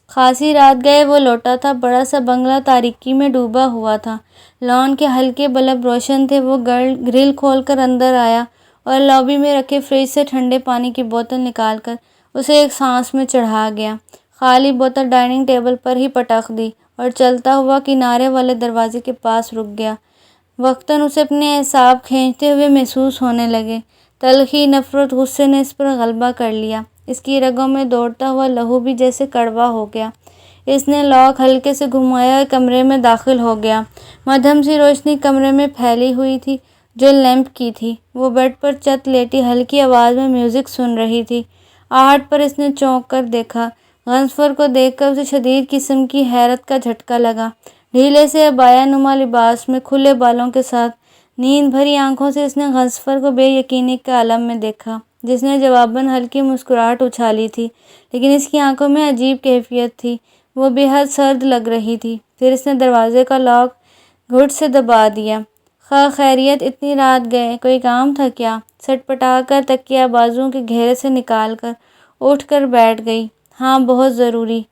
[SPEAKER 1] خاصی رات گئے وہ لوٹا تھا۔ بڑا سا بنگلہ تاریکی میں ڈوبا ہوا تھا۔ لان کے ہلکے بلب روشن تھے۔ وہ گرل کھول کر اندر آیا اور لابی میں رکھے فریج سے ٹھنڈے پانی کی بوتل نکال کر اسے ایک سانس میں چڑھا گیا۔ خالی بوتل ڈائننگ ٹیبل پر ہی پٹک دی اور چلتا ہوا کنارے والے دروازے کے پاس رک گیا۔ وقتاً اسے اپنے اعصاب کھینچتے ہوئے محسوس ہونے لگے۔ تلخی، نفرت، غصے نے اس پر غلبہ کر لیا۔ اس کی رگوں میں دوڑتا ہوا لہو بھی جیسے کڑوا ہو گیا۔ اس نے لاک ہلکے سے گھمایا اور کمرے میں داخل ہو گیا۔ مدھم سی روشنی کمرے میں پھیلی ہوئی تھی جو لیمپ کی تھی۔ وہ بیڈ پر چت لیٹی ہلکی آواز میں میوزک سن رہی تھی۔ آہٹ پر اس نے چونک کر دیکھا۔ غضنفر کو دیکھ کر اسے شدید قسم کی حیرت کا جھٹکا لگا۔ ڈھیلے سے عبایا نما لباس میں کھلے بالوں کے ساتھ نیند بھری آنکھوں سے اس نے غضنفر کو بے یقینی کے عالم میں دیکھا، جس نے جواباً ہلکی مسکراہٹ اچھالی تھی، لیکن اس کی آنکھوں میں عجیب کیفیت تھی۔ وہ بے حد سرد لگ رہی تھی۔ پھر اس نے دروازے کا لاک گھٹ سے دبا دیا۔ خیریت، اتنی رات گئے، کوئی کام تھا کیا؟ سٹ پٹا کر تکیہ بازو کے گھیرے سے نکال کر اٹھ کر بیٹھ گئی۔ ہاں، بہت ضروری،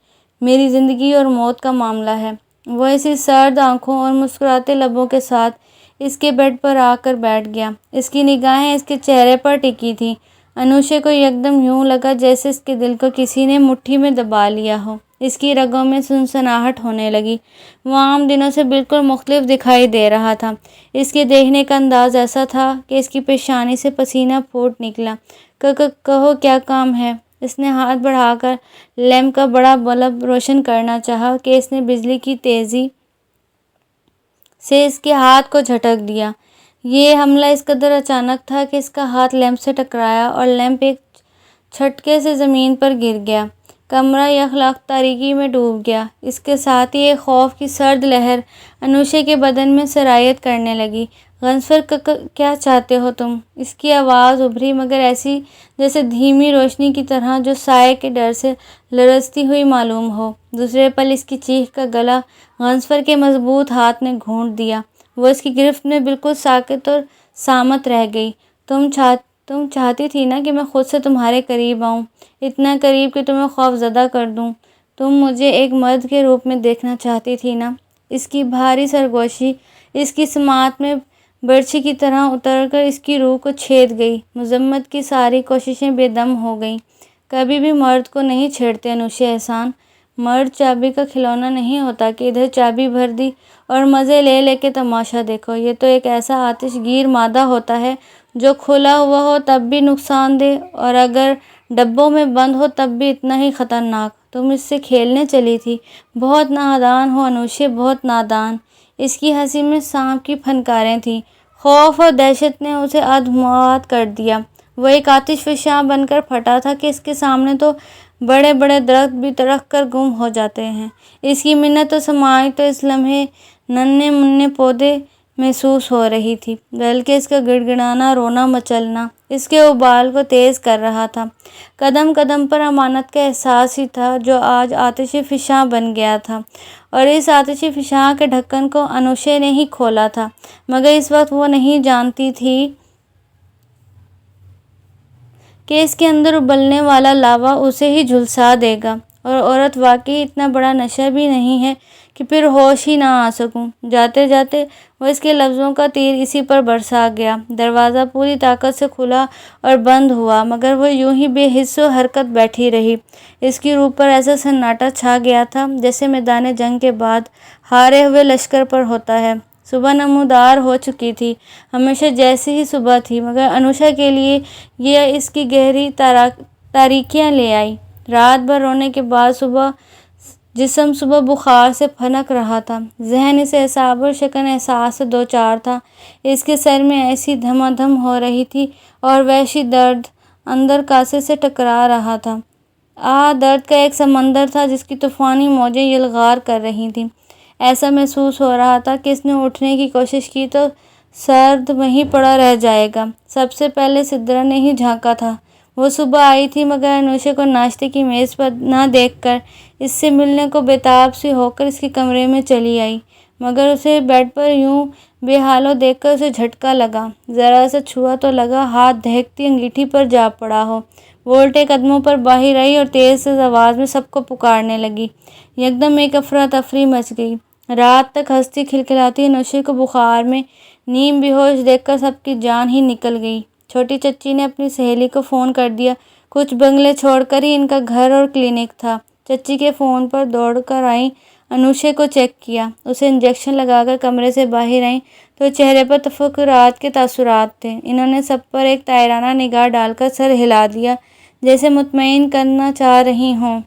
[SPEAKER 1] میری زندگی اور موت کا معاملہ ہے۔ وہ اسی سرد آنکھوں اور مسکراتے لبوں کے ساتھ اس کے بیڈ پر آ کر بیٹھ گیا۔ اس کی نگاہیں اس کے چہرے پر ٹکی تھیں۔ انوشے کو یکدم یوں لگا جیسے اس کے دل کو کسی نے مٹھی میں دبا لیا ہو۔ اس کی رگوں میں سنسناہٹ ہونے لگی۔ وہ عام دنوں سے بالکل مختلف دکھائی دے رہا تھا۔ اس کے دیکھنے کا انداز ایسا تھا کہ اس کی پیشانی سے پسینہ پھوٹ نکلا۔ کہو کیا کام ہے؟ اس نے ہاتھ بڑھا کر لیمپ کا بڑا بلب روشن کرنا چاہا کہ اس نے بجلی کی تیزی سے اس کے ہاتھ کو جھٹک دیا۔ یہ حملہ اس قدر اچانک تھا کہ اس کا ہاتھ لیمپ سے ٹکرایا اور لیمپ ایک جھٹکے سے زمین پر گر گیا۔ کمرہ یکلاخ تاریکی میں ڈوب گیا۔ اس کے ساتھ ہی ایک خوف کی سرد لہر انوشے کے بدن میں سرایت کرنے لگی۔ غضنفر، کیا چاہتے ہو تم؟ اس کی آواز ابھری مگر ایسی جیسے دھیمی روشنی کی طرح جو سائے کے ڈر سے لرزتی ہوئی معلوم ہو۔ دوسرے پل اس کی چیخ کا گلا غضنفر کے مضبوط ہاتھ نے گھونٹ دیا۔ وہ اس کی گرفت میں بالکل ساکت اور صامت رہ گئی۔ تم چاہتی تھی نا کہ میں خود سے تمہارے قریب آؤں، اتنا قریب کہ تمہیں خوف زدہ کر دوں۔ تم مجھے ایک مرد کے روپ میں دیکھنا چاہتی تھی نا؟ اس کی بھاری سرگوشی اس کی سماعت میں برچھی کی طرح اتر کر اس کی روح کو چھید گئی۔ مذمت کی ساری کوششیں بے دم ہو گئیں۔ کبھی بھی مرد کو نہیں چھیڑتے انوشے احسان۔ مرد چابی کا کھلونا نہیں ہوتا کہ ادھر چابی بھر دی اور مزے لے لے کے تماشا دیکھو۔ یہ تو ایک ایسا آتش گیر مادہ ہوتا ہے جو کھلا ہوا ہو تب بھی نقصان دہ، اور اگر ڈبوں میں بند ہو تب بھی اتنا ہی خطرناک۔ تم اس سے کھیلنے چلی تھی۔ بہت نادان ہو انوشے، بہت نادان۔ اس کی ہنسی میں سانپ کی پھنکاریں تھیں۔ خوف اور دہشت نے اسے ادھمواد کر دیا۔ وہ ایک آتش فشاں بن کر پھٹا تھا کہ اس کے سامنے تو بڑے بڑے درخت بھی تڑک کر گم ہو جاتے ہیں۔ اس کی منت و سماعت تو اس لمحے ننھے منھے پودے محسوس ہو رہی تھی، بلکہ اس کا گڑگڑانا، رونا، مچلنا اس کے ابال کو تیز کر رہا تھا۔ قدم قدم پر امانت کا احساس ہی تھا جو آج آتش فشاں بن گیا تھا، اور اس آتش فشاں کے ڈھکن کو انوشے نے ہی کھولا تھا، مگر اس وقت وہ نہیں جانتی تھی کہ اس کے اندر ابلنے والا لاوا اسے ہی جھلسا دے گا، اور عورت واقعی اتنا بڑا نشہ بھی نہیں ہے کہ پھر ہوش ہی نہ آ سکوں۔ جاتے جاتے وہ اس کے لفظوں کا تیر اسی پر برسا گیا۔ دروازہ پوری طاقت سے کھلا اور بند ہوا، مگر وہ یوں ہی بے حس و حرکت بیٹھی رہی۔ اس کی روح پر ایسا سناٹا چھا گیا تھا جیسے میدان جنگ کے بعد ہارے ہوئے لشکر پر ہوتا ہے۔ صبح نمودار ہو چکی تھی، ہمیشہ جیسی ہی صبح تھی، مگر انوشا کے لیے یہ اس کی گہری تاریکیاں لے آئی۔ رات بھر رونے کے بعد جسم صبح بخار سے پھنک رہا تھا، ذہن اس اعصاب اور شکن احساس سے دوچار تھا۔ اس کے سر میں ایسی دھما دھم ہو رہی تھی اور وحشی درد اندر کاسے سے ٹکرا رہا تھا۔ درد کا ایک سمندر تھا جس کی طوفانی موجیں یلغار کر رہی تھیں۔ ایسا محسوس ہو رہا تھا کہ اس نے اٹھنے کی کوشش کی تو سرد وہیں پڑا رہ جائے گا۔ سب سے پہلے سدرا نے ہی جھانکا تھا۔ وہ صبح آئی تھی، مگر انوشا کو ناشتے کی میز پر نہ دیکھ کر اس سے ملنے کو بےتاب سی ہو کر اس کے کمرے میں چلی آئی، مگر اسے بیڈ پر یوں بے حال دیکھ کر اسے جھٹکا لگا۔ ذرا سا چھوا تو لگا ہاتھ دہکتی انگیٹھی پر جا پڑا ہو۔ وہ الٹے قدموں پر باہر آئی اور تیز آواز میں سب کو پکارنے لگی۔ یکدم ایک افراتفری مچ گئی۔ رات تک ہنستی کھلکھلاتی انوشا کو بخار میں نیم بے ہوش دیکھ کر سب کی جان ہی نکل گئی۔ چھوٹی چچی نے اپنی سہیلی کو فون کر دیا۔ کچھ بنگلے چھوڑ کر ہی ان کا گھر اور کلینک تھا۔ چچی کے فون پر دوڑ کر آئیں، انوشا کو چیک کیا، اسے انجیکشن لگا کر کمرے سے باہر آئیں تو چہرے پر تفکرات کے تاثرات تھے۔ انہوں نے سب پر ایک طائرانہ نگاہ ڈال کر سر ہلا دیا، جیسے مطمئن کرنا چاہ رہی ہوں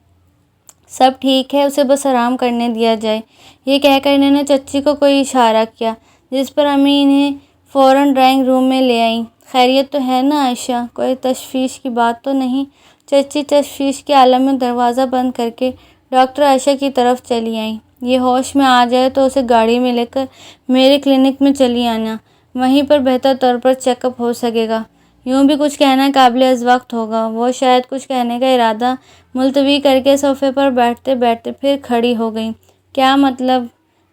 [SPEAKER 1] سب ٹھیک ہے، اسے بس آرام کرنے دیا جائے۔ یہ کہہ کر انہوں نے چچی کو کوئی اشارہ کیا، جس پر امی انہیں فوراً ڈرائنگ روم میں لے آئیں۔ خیریت تو ہے نا عائشہ؟ کوئی تشویش کی بات تو نہیں؟ چچی تشویش کے عالم میں دروازہ بند کر کے ڈاکٹر عائشہ کی طرف چلی آئیں۔ یہ ہوش میں آ جائے تو اسے گاڑی میں لے کر میرے کلینک میں چلی آنا، وہیں پر بہتر طور پر چیک اپ ہو سکے گا۔ یوں بھی کچھ کہنا قابل از وقت ہوگا۔ وہ شاید کچھ کہنے کا ارادہ ملتوی کر کے صوفے پر بیٹھتے بیٹھتے پھر کھڑی ہو گئیں۔ کیا مطلب؟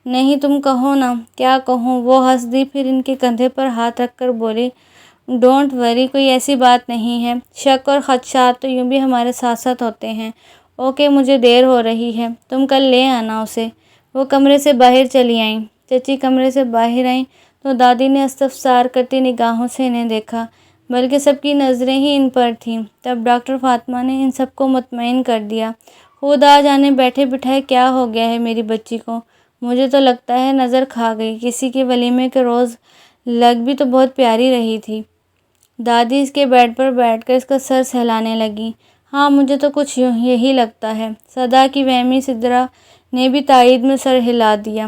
[SPEAKER 1] نہیں تم کہو نا۔ کیا کہوں؟ وہ ہنس دی، پھر ان کے کندھے پر ہاتھ رکھ کر بولی، ڈونٹ وری، کوئی ایسی بات نہیں ہے۔ شک اور خدشات تو یوں بھی ہمارے ساتھ ساتھ ہوتے ہیں۔ اوکے، مجھے دیر ہو رہی ہے، تم کل لے آنا اسے۔ وہ کمرے سے باہر چلی آئیں۔ چچی کمرے سے باہر آئیں تو دادی نے استفسار کرتی نگاہوں سے انہیں دیکھا، بلکہ سب کی نظریں ہی ان پر تھیں۔ تب ڈاکٹر فاطمہ نے ان سب کو مطمئن کر دیا۔ خود آ جانے بیٹھے بٹھائے کیا ہو گیا ہے میری بچی کو؟ مجھے تو لگتا ہے نظر کھا گئی، کسی کے ولیمے کے روز لگ بھی تو بہت پیاری رہی تھی۔ دادی اس کے بیڈ پر بیٹھ کر اس کا سر سہلانے لگیں۔ ہاں، مجھے تو کچھ یہی لگتا ہے۔ صدا کی وہمی سدرا نے بھی تائید میں سر ہلا دیا۔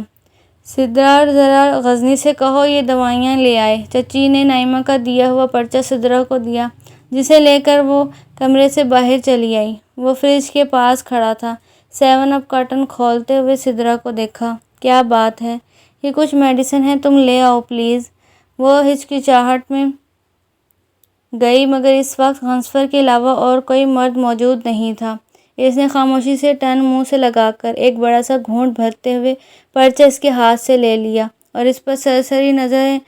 [SPEAKER 1] سدرا، ذرا غزنی سے کہو یہ دوائیاں لے آئے۔ چچی نے نائمہ کا دیا ہوا پرچہ سدرا کو دیا، جسے لے کر وہ کمرے سے باہر چلی آئی۔ وہ فریج کے پاس کھڑا تھا، 7 اپ کارٹن کھولتے ہوئے سدرا کو دیکھا۔ کیا بات ہے؟ یہ کچھ میڈیسن ہے، تم لے آؤ پلیز۔ وہ ہچکچاہٹ میں گئی، مگر اس وقت غنصفر کے علاوہ اور کوئی مرد موجود نہیں تھا۔ اس نے خاموشی سے ٹن منہ سے لگا کر ایک بڑا سا گھونٹ بھرتے ہوئے پرچہ اس کے ہاتھ سے لے لیا اور اس پر سرسری نظریں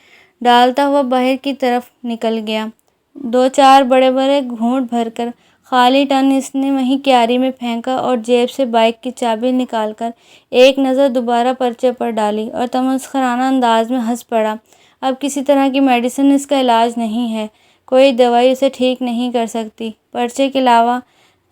[SPEAKER 1] ڈالتا ہوا باہر کی طرف نکل گیا۔ 2-4 بڑے بڑے گھونٹ بھر کر خالی ٹن اس نے وہیں کیاری میں پھینکا اور جیب سے بائک کی چابی نکال کر ایک نظر دوبارہ پرچے پر ڈالی اور تمسخرانہ انداز میں ہنس پڑا۔ اب کسی طرح کی میڈیسن اس کا علاج نہیں ہے، کوئی دوائی اسے ٹھیک نہیں کر سکتی۔ پرچے کے علاوہ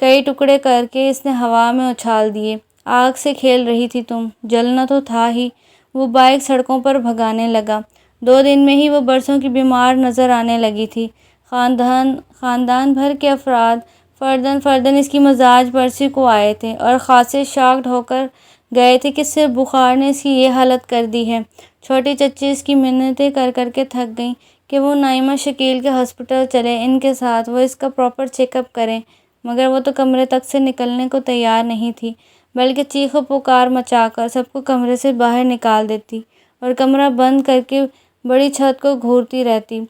[SPEAKER 1] کئی ٹکڑے کر کے اس نے ہوا میں اچھال دیے۔ آگ سے کھیل رہی تھی تم، جلنا تو تھا ہی۔ وہ بائک سڑکوں پر بھگانے لگا۔ 2 دن میں ہی وہ برسوں کی بیمار نظر آنے لگی تھی۔ خاندان بھر کے افراد فردن فردن اس کی مزاج پرسی کو آئے تھے اور خاصے شاکڈ ہو کر گئے تھے کہ صرف بخار نے اس کی یہ حالت کر دی ہے۔ چھوٹی چچی اس کی منتیں کر کر کے تھک گئیں کہ وہ نائمہ شکیل کے ہاسپٹل چلے، ان کے ساتھ وہ اس کا پراپر چیک اپ کریں، مگر وہ تو کمرے تک سے نکلنے کو تیار نہیں تھی، بلکہ چیخ و پکار مچا کر سب کو کمرے سے باہر نکال دیتی اور کمرہ بند کر کے بڑی چھت کو گھورتی رہتی۔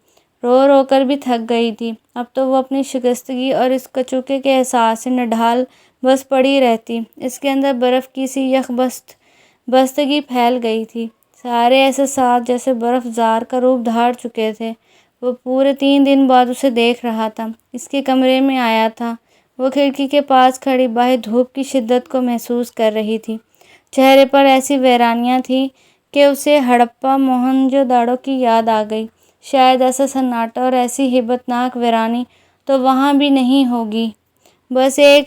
[SPEAKER 1] رو رو کر بھی تھک گئی تھی۔ اب تو وہ اپنی شکستگی اور اس کچوکے کے احساس سے نڈھال بس پڑی رہتی۔ اس کے اندر برف کی سی یک بستگی پھیل گئی تھی۔ سارے احساسات جیسے برف زار کا روپ دھار چکے تھے۔ وہ پورے 3 دن بعد اسے دیکھ رہا تھا، اس کے کمرے میں آیا تھا۔ وہ کھڑکی کے پاس کھڑی باہر دھوپ کی شدت کو محسوس کر رہی تھی۔ چہرے پر ایسی ویرانیاں تھیں کہ اسے ہڑپا موہنجو داڑو کی یاد آ گئی۔ شاید ایسا سناٹا اور ایسی ہیبت ناک ویرانی تو وہاں بھی نہیں ہوگی۔ بس ایک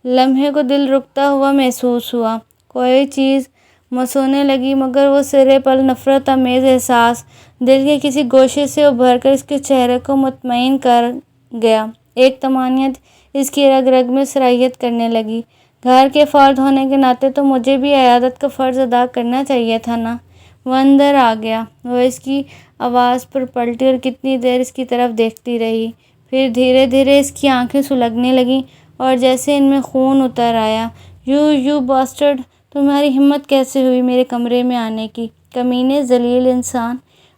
[SPEAKER 1] لمحے کو دل رکتا ہوا محسوس ہوا۔ کوئی چیز مسونے لگی، مگر وہ سرے پل نفرت آمیز احساس دل کے کسی گوشے سے ابھر کر اس کے چہرے کو مطمئن کر گیا۔ ایک طمانینت اس کی رگ رگ میں سرایت کرنے لگی۔ گھر کے فرد ہونے کے ناطے تو مجھے بھی عیادت کا فرض ادا کرنا چاہیے تھا نا۔ وہ اندر آ گیا۔ وہ اس کی آواز پر پلٹی اور کتنی دیر اس کی طرف دیکھتی رہی۔ پھر دھیرے دھیرے اس کی آنکھیں سلگنے لگیں اور جیسے ان میں خون اتر آیا۔ یو باسٹرڈ، تمہاری ہمت کیسے ہوئی میرے کمرے میں آنے کی، کمینے، ذلیل انسان۔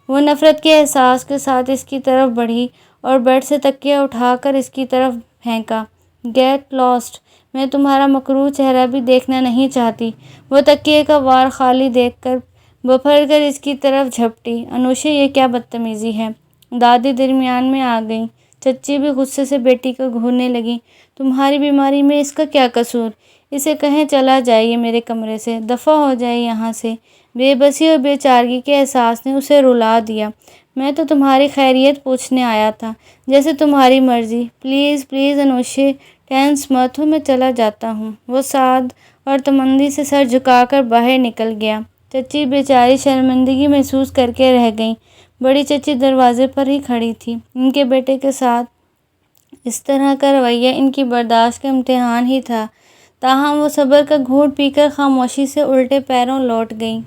[SPEAKER 1] وہ نفرت کے احساس کے ساتھ اس کی طرف بڑھی اور بیڈ سے تکیہ اٹھا کر اس کی طرف پھینکا۔ گیٹ لاسٹ، میں تمہارا مکروہ چہرہ بھی دیکھنا نہیں چاہتی۔ وہ تکیے کا وار خالی دیکھ کر بپھر کر اس کی طرف جھپٹی۔ انوشے، یہ کیا بدتمیزی ہے؟ دادی درمیان میں آ گئیں۔ چچی بھی غصے سے بیٹی کو گھورنے لگیں۔ تمہاری بیماری میں اس کا کیا قصور؟ اسے کہیں چلا جائے میرے کمرے سے، دفع ہو جائے یہاں سے۔ بے بسی اور بے چارگی کے احساس نے اسے رلا دیا۔ میں تو تمہاری خیریت پوچھنے آیا تھا، جیسے تمہاری مرضی۔ پلیز پلیز انوشے، ٹینس مت ہو، میں چلا جاتا ہوں۔ وہ سعد اور تمندی سے سر جھکا کر باہر نکل گیا۔ چچی بیچاری شرمندگی محسوس کر کے رہ گئیں۔ بڑی چچی دروازے پر ہی کھڑی تھی۔ ان کے بیٹے کے ساتھ اس طرح کا رویہ ان کی برداشت کا امتحان ہی تھا، تاہم وہ صبر کا گھونٹ پی کر خاموشی سے الٹے پیروں لوٹ گئیں۔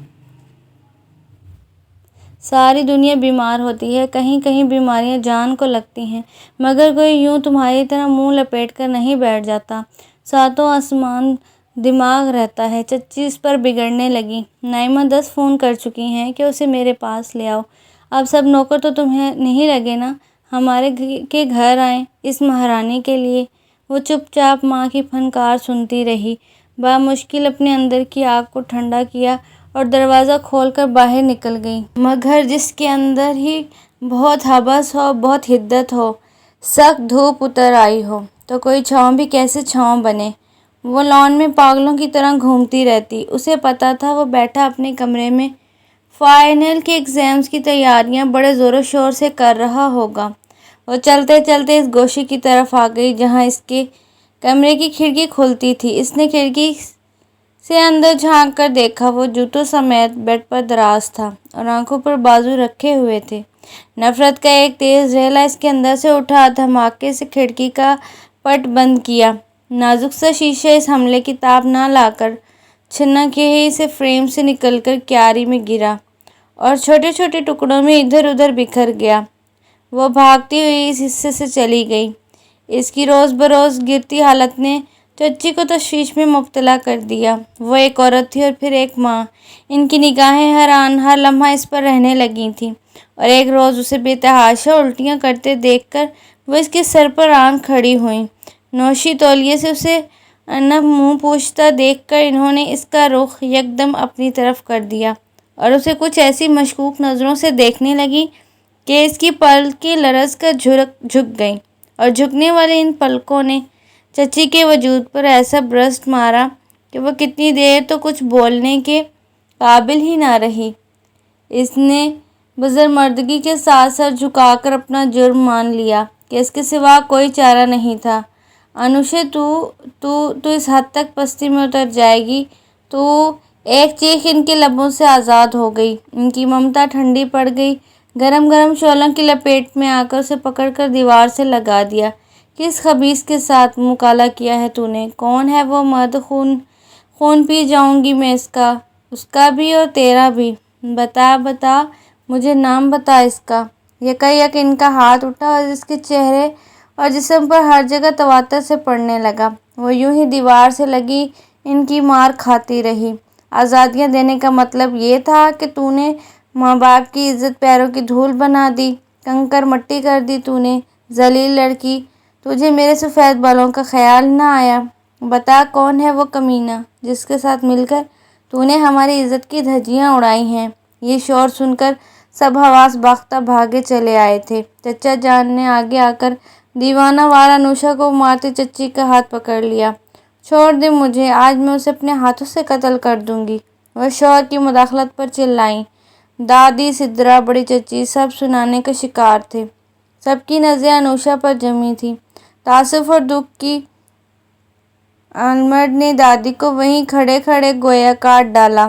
[SPEAKER 1] ساری دنیا بیمار ہوتی ہے، کہیں کہیں بیماریاں جان کو لگتی ہیں، مگر کوئی یوں تمہاری طرح منہ لپیٹ کر نہیں بیٹھ جاتا۔ ساتوں آسمان دماغ رہتا ہے۔ چچی اس پر بگڑنے لگی۔ نائمہ 10 فون کر چکی ہیں کہ اسے میرے پاس لے آؤ۔ اب سب نوکر تو تمہیں نہیں لگے نا ہمارے کے گھر آئیں اس مہارانی کے لیے؟ وہ چپ چاپ ماں کی پھنکار سنتی رہی، بامشکل اپنے اندر کی آگ کو ٹھنڈا کیا اور دروازہ کھول کر باہر نکل گئی۔ مگر جس کے اندر ہی بہت حبس ہو، بہت حدت ہو، سخت دھوپ اتر آئی ہو، تو کوئی چھاؤں بھی کیسے چھاؤں بنے؟ وہ لان میں پاگلوں کی طرح گھومتی رہتی۔ اسے پتا تھا وہ بیٹھا اپنے کمرے میں فائنل کے ایگزامز کی تیاریاں بڑے زور و شور سے کر رہا ہوگا۔ وہ چلتے چلتے اس گوشے کی طرف آ گئی جہاں اس کے کمرے کی کھڑکی کھلتی تھی۔ اس نے کھڑکی سے اندر جھانک کر دیکھا۔ وہ جوتوں سمیت بیڈ پر دراز تھا اور آنکھوں پر بازو رکھے ہوئے تھے۔ نفرت کا ایک تیز ریلا اس کے اندر سے اٹھا، دھماکے سے کھڑکی کا پٹ بند کیا۔ نازک سا شیشہ اس حملے کی تاب نہ لا کر چھنک ہی سے فریم سے نکل کر کیاری میں گرا اور چھوٹے چھوٹے ٹکڑوں میں ادھر ادھر بکھر گیا۔ وہ بھاگتی ہوئی اس حصے سے چلی گئی۔ اس کی روز بروز گرتی حالت نے چچی کو تشویش میں مبتلا کر دیا۔ وہ ایک عورت تھی اور پھر ایک ماں۔ ان کی نگاہیں ہر آن ہر لمحہ اس پر رہنے لگی تھیں، اور ایک روز اسے بے تحاشا الٹیاں کرتے دیکھ کر وہ اس کے سر پر آن کھڑی ہوئیں۔ نوشی تولیے سے اسے انب منہ پوچھتا دیکھ کر انہوں نے اس کا رخ یکدم اپنی طرف کر دیا اور اسے کچھ ایسی مشکوک نظروں سے دیکھنے لگی کہ اس کی پلکیں لرز کر جھک گئیں، اور جھکنے والے ان پلکوں نے چچی کے وجود پر ایسا برسٹ مارا کہ وہ کتنی دیر تو کچھ بولنے کے قابل ہی نہ رہی۔ اس نے بزرمردگی کے ساتھ سر جھکا کر اپنا جرم مان لیا کہ اس کے سوا کوئی چارہ نہیں تھا۔ انوشے، تو اس حد تک پستی میں اتر جائے گی؟ تو ایک چیخ ان کے لبوں سے آزاد ہو گئی۔ ان کی ممتا ٹھنڈی پڑ گئی۔ گرم گرم شعلوں کی لپیٹ میں آ کر اسے پکڑ کر دیوار سے لگا دیا۔ کس خبیث کے ساتھ مکالہ کیا ہے تو نے؟ کون ہے وہ مرد؟ خون پی جاؤں گی میں اس کا بھی اور تیرا بھی۔ بتا مجھے، نام بتا اس کا۔ یکایک ان کا ہاتھ اٹھا اور اس کے چہرے اور جسم پر ہر جگہ تواتر سے پڑنے لگا۔ وہ یوں ہی دیوار سے لگی ان کی مار کھاتی رہی۔ آزادیاں دینے کا مطلب یہ تھا کہ تو نے ماں باپ کی عزت پیروں کی دھول بنا دی، کنکر مٹی کر دی تو نے۔ ذلیل لڑکی، تجھے میرے سفید بالوں کا خیال نہ آیا؟ بتا کون ہے وہ کمینہ جس کے ساتھ مل کر تو نے ہماری عزت کی دھجیاں اڑائی ہیں؟ یہ شور سن کر سب حواس باختہ بھاگے چلے آئے تھے۔ چچا جان نے آگے آ کر دیوانہ وار انوشا کو مارتی چچی کا ہاتھ پکڑ لیا۔ چھوڑ دے مجھے، آج میں اسے اپنے ہاتھوں سے قتل کر دوں گی۔ وہ شوہر کی مداخلت پر چلائیں۔ دادی، سدرا، بڑی چچی سب سنانے کا شکار تھے۔ سب کی نظریں انوشا پر جمی تھیں۔ تعصب اور دکھ کی المڑ نے دادی کو وہیں کھڑے کھڑے گویا کاٹ ڈالا۔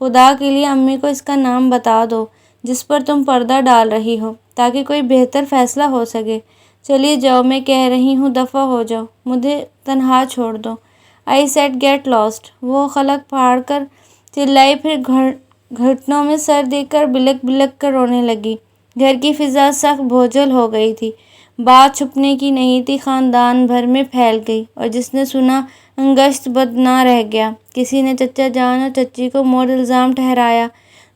[SPEAKER 1] خدا کے لیے امی کو اس کا نام بتا دو جس پر تم پردہ ڈال رہی ہو، تاکہ کوئی بہتر فیصلہ ہو سکے۔ چلی جاؤ، میں کہہ رہی ہوں دفع ہو جاؤ، مجھے تنہا چھوڑ دو۔ I said get lost۔ وہ خلق پھاڑ کر چلائی، پھر گھٹنوں میں سر دے کر بلک بلک کر رونے لگی۔ گھر کی فضا سخت بھوجل ہو گئی تھی۔ بات چھپنے کی نہیں تھی، خاندان بھر میں پھیل گئی، اور جس نے سنا انگشت بد نہ رہ گیا۔ کسی نے چچا جان اور چچی کو مورد الزام ٹھہرایا،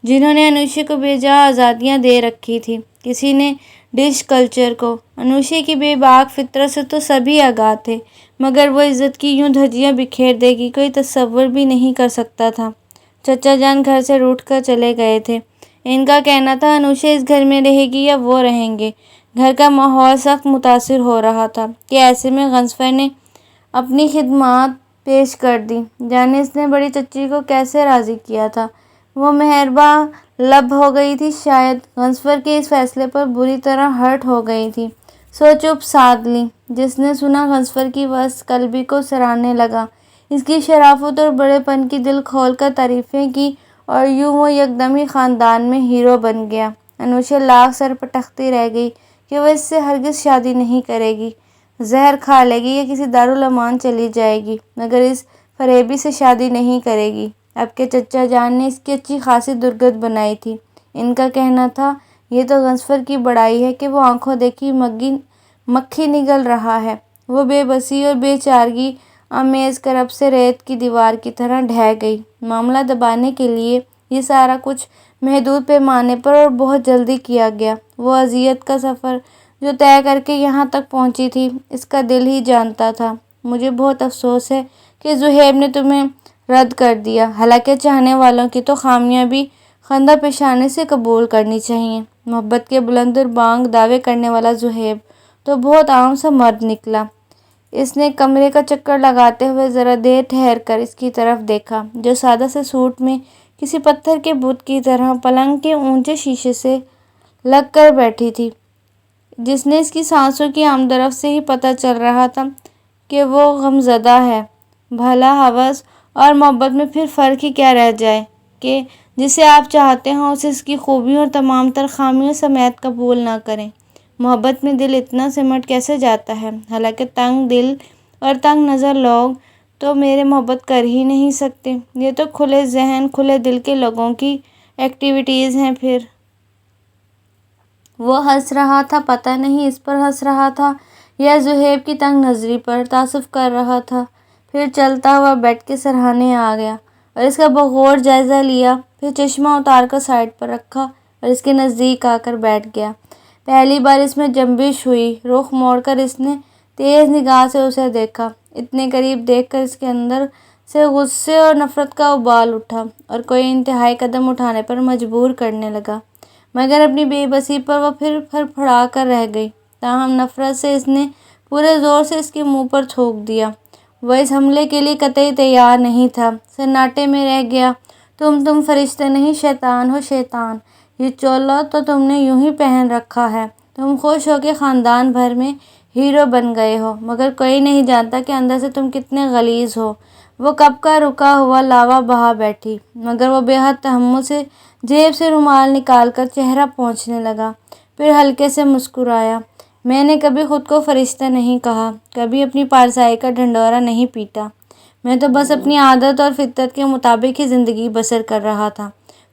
[SPEAKER 1] جنہوں نے انوشی کو بے جا آزادیاں دے رکھی تھی۔ کسی نے ڈش کلچر کو۔ انوشی کی بے باک فطرت سے تو سبھی آگاہ تھے، مگر وہ عزت کی یوں دھجیاں بکھیر دے گی، کوئی تصور بھی نہیں کر سکتا تھا۔ چچا جان گھر سے روٹھ کر چلے گئے تھے۔ ان کا کہنا تھا انوشی اس گھر میں رہے گی یا وہ رہیں گے۔ گھر کا ماحول سخت متاثر ہو رہا تھا کہ ایسے میں غضنفر نے اپنی خدمات پیش کر دی۔ جانے اس نے بڑی چچی کو کیسے راضی کیا تھا۔ وہ مہرباں لب ہو گئی تھی، شاید غضنفر کے اس فیصلے پر بری طرح ہرٹ ہو گئی تھی، سو چپ سادھ لی۔ جس نے سنا غضنفر کی وسط قلبی کو سراہنے لگا، اس کی شرافت اور بڑے پن کی دل کھول کر تعریفیں کی، اور یوں وہ یکدم ہی خاندان میں ہیرو بن گیا۔ انوشی لاکھ سر پٹکتی رہ گئی کہ وہ اس سے ہرگز شادی نہیں کرے گی، زہر کھا لے گی یا کسی دارالامان چلی جائے گی، مگر اس فریبی سے شادی نہیں کرے گی۔ اب کے چچا جان نے اس کی اچھی خاصی درگت بنائی تھی۔ ان کا کہنا تھا یہ تو غضنفر کی بڑائی ہے کہ وہ آنکھوں دیکھی مکھی نگل رہا ہے۔ وہ بے بسی اور بے چارگی آمیز کرب سے ریت کی دیوار کی طرح ڈھہ گئی۔ معاملہ دبانے کے لیے یہ سارا کچھ محدود پیمانے پر اور بہت جلدی کیا گیا۔ وہ اذیت کا سفر جو طے کر کے یہاں تک پہنچی تھی، اس کا دل ہی جانتا تھا۔ مجھے بہت افسوس ہے کہ زہیب نے تمہیں رد کر دیا، حالانکہ چاہنے والوں کی تو خامیاں بھی خندہ پیشانی سے قبول کرنی چاہیے۔ محبت کے بلند اور بانگ دعوے کرنے والا زہیب تو بہت عام سا مرد نکلا۔ اس نے کمرے کا چکر لگاتے ہوئے ذرا دیر ٹھہر کر اس کی طرف دیکھا، جو سادہ سے سوٹ میں کسی پتھر کے بت کی طرح پلنگ کے اونچے شیشے سے لگ کر بیٹھی تھی، جس نے اس کی سانسوں کی آمد و رفت سے ہی پتہ چل رہا تھا کہ وہ غمزدہ ہے۔ بھلا ہوس اور محبت میں پھر فرق ہی کیا رہ جائے کہ جسے آپ چاہتے ہوں اسے اس کی خوبیوں اور تمام تر خامیوں سمیت قبول نہ کریں۔ محبت میں دل اتنا سمٹ کیسے جاتا ہے، حالانکہ تنگ دل اور تنگ نظر لوگ تو میرے محبت کر ہی نہیں سکتے۔ یہ تو کھلے ذہن کھلے دل کے لوگوں کی ایکٹیویٹیز ہیں۔ پھر وہ ہنس رہا تھا، پتہ نہیں اس پر ہنس رہا تھا یا زہیب کی تنگ نظری پر تعصب کر رہا تھا۔ پھر چلتا ہوا بیٹھ کے سرہانے آ گیا اور اس کا بغور جائزہ لیا، پھر چشمہ اتار کر سائڈ پر رکھا اور اس کے نزدیک آ کر بیٹھ گیا۔ پہلی بار اس میں جنبش ہوئی، رخ موڑ کر اس نے تیز نگاہ سے اسے دیکھا۔ اتنے قریب دیکھ کر اس کے اندر سے غصے اور نفرت کا ابال اٹھا اور کوئی انتہائی قدم اٹھانے پر مجبور کرنے لگا، مگر اپنی بے بسی پر وہ پھر پھڑپڑا کر رہ گئی۔ تاہم نفرت سے اس نے پورے زور سے اس کے منہ پر تھوک دیا۔ وہ اس حملے کے لیے قطعی تیار نہیں تھا، سناٹے میں رہ گیا۔ تم فرشتے نہیں، شیطان ہو، شیطان! یہ چولا تو تم نے یوں ہی پہن رکھا ہے۔ تم خوش ہو کہ خاندان بھر میں ہیرو بن گئے ہو، مگر کوئی نہیں جانتا کہ اندر سے تم کتنے غلیظ ہو۔ وہ کب کا رکا ہوا لاوا بہا بیٹھی، مگر وہ بے حد تحمل سے جیب سے رومال نکال کر چہرہ پوچھنے لگا، پھر ہلکے سے مسکرایا۔ میں نے کبھی خود کو فرشتہ نہیں کہا، کبھی اپنی پارسائی کا ڈھنڈورا نہیں پیٹا۔ میں تو بس اپنی عادت اور فطرت کے مطابق ہی زندگی بسر کر رہا تھا۔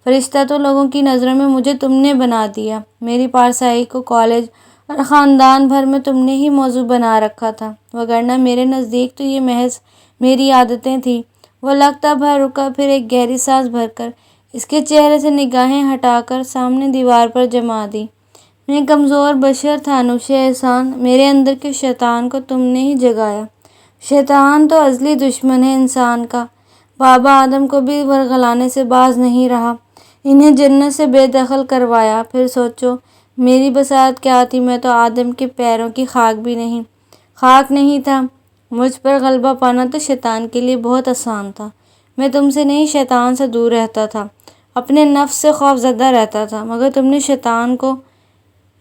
[SPEAKER 1] فرشتہ تو لوگوں کی نظروں میں مجھے تم نے بنا دیا۔ میری پارسائی کو کالج اور خاندان بھر میں تم نے ہی موضوع بنا رکھا تھا، وگرنہ میرے نزدیک تو یہ محض میری عادتیں تھیں۔ وہ لگتا بھر رکا، پھر ایک گہری سانس بھر کر اس کے چہرے سے نگاہیں ہٹا کر سامنے دیوار پر جما دی۔ میں کمزور بشر تھا انوشی احسان، میرے اندر کے شیطان کو تم نے ہی جگایا۔ شیطان تو ازلی دشمن ہے انسان کا، بابا آدم کو بھی ورگلانے سے باز نہیں رہا، انہیں جنت سے بے دخل کروایا۔ پھر سوچو میری بساط کیا تھی، میں تو آدم کے پیروں کی خاک نہیں تھا۔ مجھ پر غلبہ پانا تو شیطان کے لیے بہت آسان تھا۔ میں تم سے نہیں، شیطان سے دور رہتا تھا، اپنے نفس سے خوف زدہ رہتا تھا، مگر تم نے شیطان کو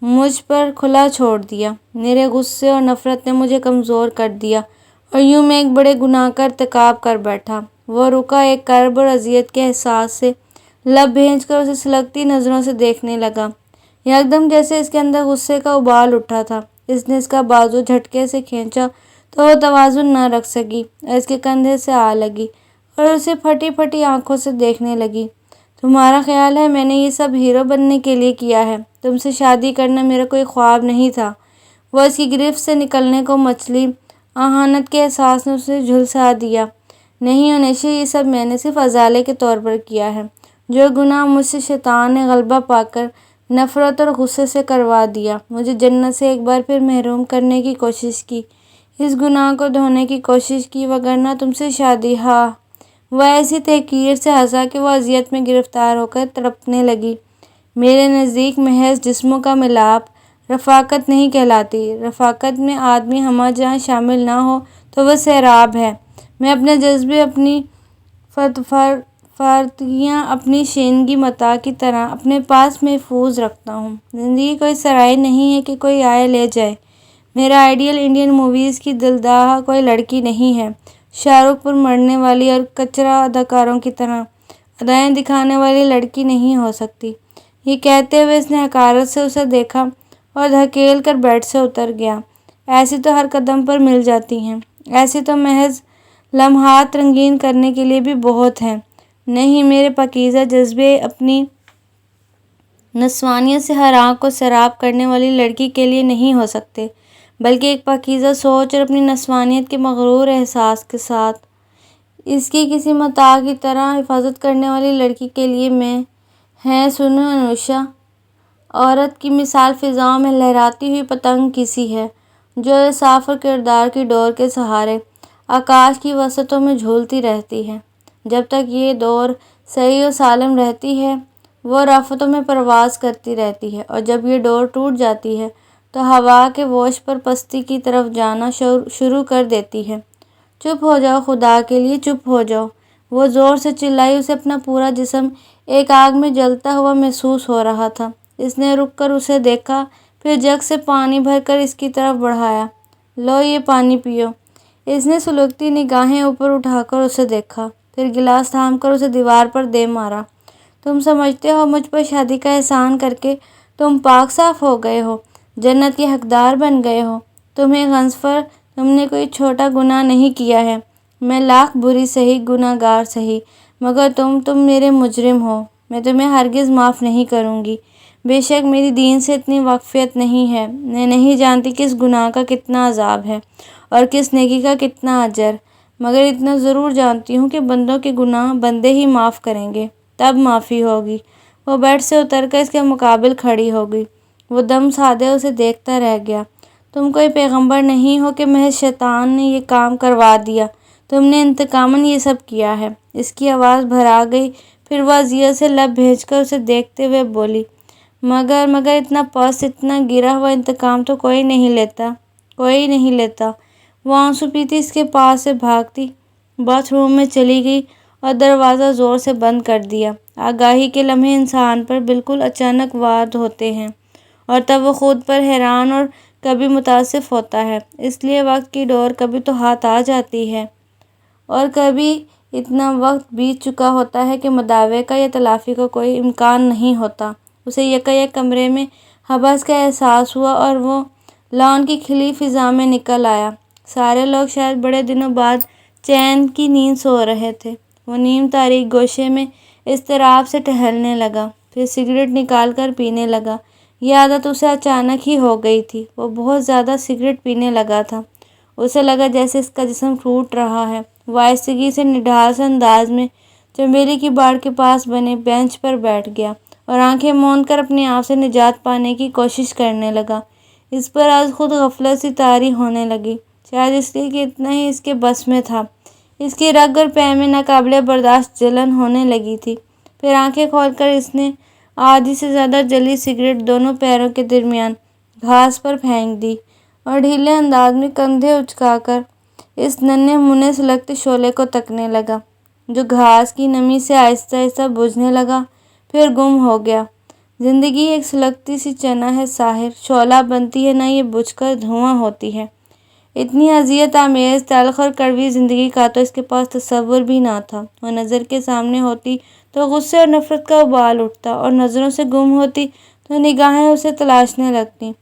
[SPEAKER 1] مجھ پر کھلا چھوڑ دیا۔ میرے غصے اور نفرت نے مجھے کمزور کر دیا اور یوں میں ایک بڑے گناہ کا ارتکاب کر بیٹھا۔ وہ رکا، ایک کرب اور اذیت کے احساس سے لب بھینچ کر اسے سلگتی نظروں سے دیکھنے لگا، یکدم جیسے اس کے اندر غصے کا ابال اٹھا تھا۔ اس نے اس کا بازو جھٹکے سے کھینچا تو وہ توازن نہ رکھ سکی اور اس کے کندھے سے آ لگی اور اسے پھٹی پھٹی آنکھوں سے دیکھنے لگی۔ تمہارا خیال ہے میں نے یہ سب ہیرو بننے کے لیے کیا ہے؟ تم سے شادی کرنا میرا کوئی خواب نہیں تھا۔ وہ اس کی گرفت سے نکلنے کو مچلی، اہانت کے احساس نے اسے جھلسا دیا۔ نہیں انیشا، یہ سب میں نے صرف ازالے کے طور پر کیا ہے۔ جو گناہ مجھ سے شیطان نے غلبہ پا کر نفرت اور غصے سے کروا دیا، مجھے جنت سے ایک بار پھر محروم کرنے کی کوشش کی، اس گناہ کو دھونے کی کوشش کی، وگرنہ تم سے شادی۔ ہاں، وہ ایسی تحقیر سے ہنسا کہ وہ اذیت میں گرفتار ہو کر تڑپنے لگی۔ میرے نزدیک محض جسموں کا ملاپ رفاقت نہیں کہلاتی۔ رفاقت میں آدمی ہمہ جہاں شامل نہ ہو تو وہ سیراب ہے۔ میں اپنے جذبے، اپنی فارغیاں اپنی شیرینی متاع کی طرح اپنے پاس محفوظ رکھتا ہوں۔ زندگی کوئی سرائے نہیں ہے کہ کوئی آئے لے جائے۔ میرا آئیڈیل انڈین موویز کی دلدادہ کوئی لڑکی نہیں ہے، شاہ رخ پر مرنے والی اور کچرا اداکاروں کی طرح ادائیں دکھانے والی لڑکی نہیں ہو سکتی۔ یہ کہتے ہوئے اس نے حقارت سے اسے دیکھا اور دھکیل کر بیڈ سے اتر گیا۔ ایسی تو ہر قدم پر مل جاتی ہیں، ایسی تو محض لمحات رنگین کرنے کے لیے بھی بہت ہیں۔ نہیں، میرے پاکیزہ جذبے اپنی نسوانیت سے ہر آنکھ کو سیراب کرنے والی لڑکی کے لیے نہیں ہو سکتے، بلکہ ایک پاکیزہ سوچ اور اپنی نسوانیت کے مغرور احساس کے ساتھ اس کی کسی متاع کی طرح حفاظت کرنے والی لڑکی کے لیے میں ہیں۔ سنو انوشا، عورت کی مثال فضاؤں میں لہراتی ہوئی پتنگ کی سی ہے، جو صاف اور کردار کی ڈور کے سہارے آکاش کی وسعتوں میں جھولتی رہتی ہے۔ جب تک یہ ڈور صحیح و سالم رہتی ہے، وہ رفتوں میں پرواز کرتی رہتی ہے، اور جب یہ ڈور ٹوٹ جاتی ہے تو ہوا کے ووش پر پستی کی طرف جانا شروع کر دیتی ہے۔ چپ ہو جاؤ، خدا کے لیے چپ ہو جاؤ، وہ زور سے چلائی۔ اسے اپنا پورا جسم ایک آگ میں جلتا ہوا محسوس ہو رہا تھا۔ اس نے رک کر اسے دیکھا، پھر جگ سے پانی بھر کر اس کی طرف بڑھایا۔ لو، یہ پانی پیو۔ اس نے سلگتی نگاہیں اوپر اٹھا کر اسے دیکھا، پھر گلاس تھام کر اسے دیوار پر دے مارا۔ تم سمجھتے ہو مجھ پر شادی کا احسان کر کے تم پاک صاف ہو گئے ہو، جنت کے حقدار بن گئے ہو؟ تمہیں غضنفر، تم نے کوئی چھوٹا گناہ نہیں کیا ہے۔ میں لاکھ بری سہی، گناہ گار سہی، مگر تم میرے مجرم ہو۔ میں تمہیں ہرگز معاف نہیں کروں گی۔ بے شک میری دین سے اتنی واقفیت نہیں ہے، میں نہیں جانتی کس گناہ کا کتنا عذاب ہے اور کس نیکی کا کتنا اجر، مگر اتنا ضرور جانتی ہوں کہ بندوں کے گناہ بندے ہی معاف کریں گے، تب معافی ہوگی۔ وہ بیڈ سے اتر کر اس کے مقابل کھڑی ہو گئی۔ وہ دم سادے اسے دیکھتا رہ گیا۔ تم کوئی پیغمبر نہیں ہو کہ محض شیطان نے یہ کام کروا دیا، تم نے انتقاماً یہ سب کیا ہے۔ اس کی آواز بھرا گئی، پھر وہ اذیت سے لب بھینچ کر اسے دیکھتے ہوئے بولی، مگر اتنا پست، اتنا گرا ہوا انتقام تو کوئی نہیں لیتا، کوئی نہیں لیتا۔ وہ آنسو پیتی اس کے پاس سے بھاگتی باتھ روم میں چلی گئی اور دروازہ زور سے بند کر دیا۔ آگاہی کے لمحے انسان پر بالکل اچانک وارد ہوتے ہیں، اور تب وہ خود پر حیران اور کبھی متاسف ہوتا ہے، اس لیے وقت کی ڈور کبھی تو ہاتھ آ جاتی ہے اور کبھی اتنا وقت بیت چکا ہوتا ہے کہ مداوع کا یا تلافی کا کوئی امکان نہیں ہوتا۔ اسے یکایک کمرے میں حبس کا احساس ہوا اور وہ لان کی کھلی فضا میں نکل آیا۔ سارے لوگ شاید بڑے دنوں بعد چین کی نیند سو رہے تھے۔ وہ نیم تاریک گوشے میں اضطراب سے ٹہلنے لگا، پھر سگریٹ نکال کر پینے لگا۔ یہ عادت اسے اچانک ہی ہو گئی تھی۔ وہ بہت زیادہ سگریٹ پینے لگا تھا۔ اسے لگا جیسے اس کا جسم ٹوٹ رہا ہے۔ وہ آہستگی سے نڈھال انداز میں چنبیلی کی باڑ کے پاس بنے بینچ پر بیٹھ گیا اور آنکھیں موند کر اپنے آپ سے نجات پانے کی کوشش کرنے لگا۔ اس پر از خود غفلت سی طاری ہونے لگی، شاید اس لیے کہ اتنا ہی اس کے بس میں تھا۔ اس کی رگ اور پے میں ناقابل برداشت جلن ہونے لگی تھی۔ پھر آنکھیں کھول کر اس نے آدھی سے زیادہ جلی سگریٹ دونوں پیروں کے درمیان گھاس پر پھینک دی اور ڈھیلے انداز میں کندھے اچکا کر اس ننھے منھے سلگتے شعلے کو تکنے لگا، جو گھاس کی نمی سے آہستہ آہستہ بجھنے لگا، پھر گم ہو گیا۔ زندگی ایک سلگتی سی چنا ہے ساحر، شعلہ بنتی ہے، نہ یہ بجھ کر دھواں ہوتی ہے۔ اتنی اذیت آمیز، تلخ اور کڑوی زندگی کا تو اس کے پاس تصور بھی نہ تھا۔ وہ نظر کے سامنے ہوتی تو غصے اور نفرت کا ابال اٹھتا اور نظروں سے گم ہوتی تو نگاہیں اسے تلاشنے لگتی۔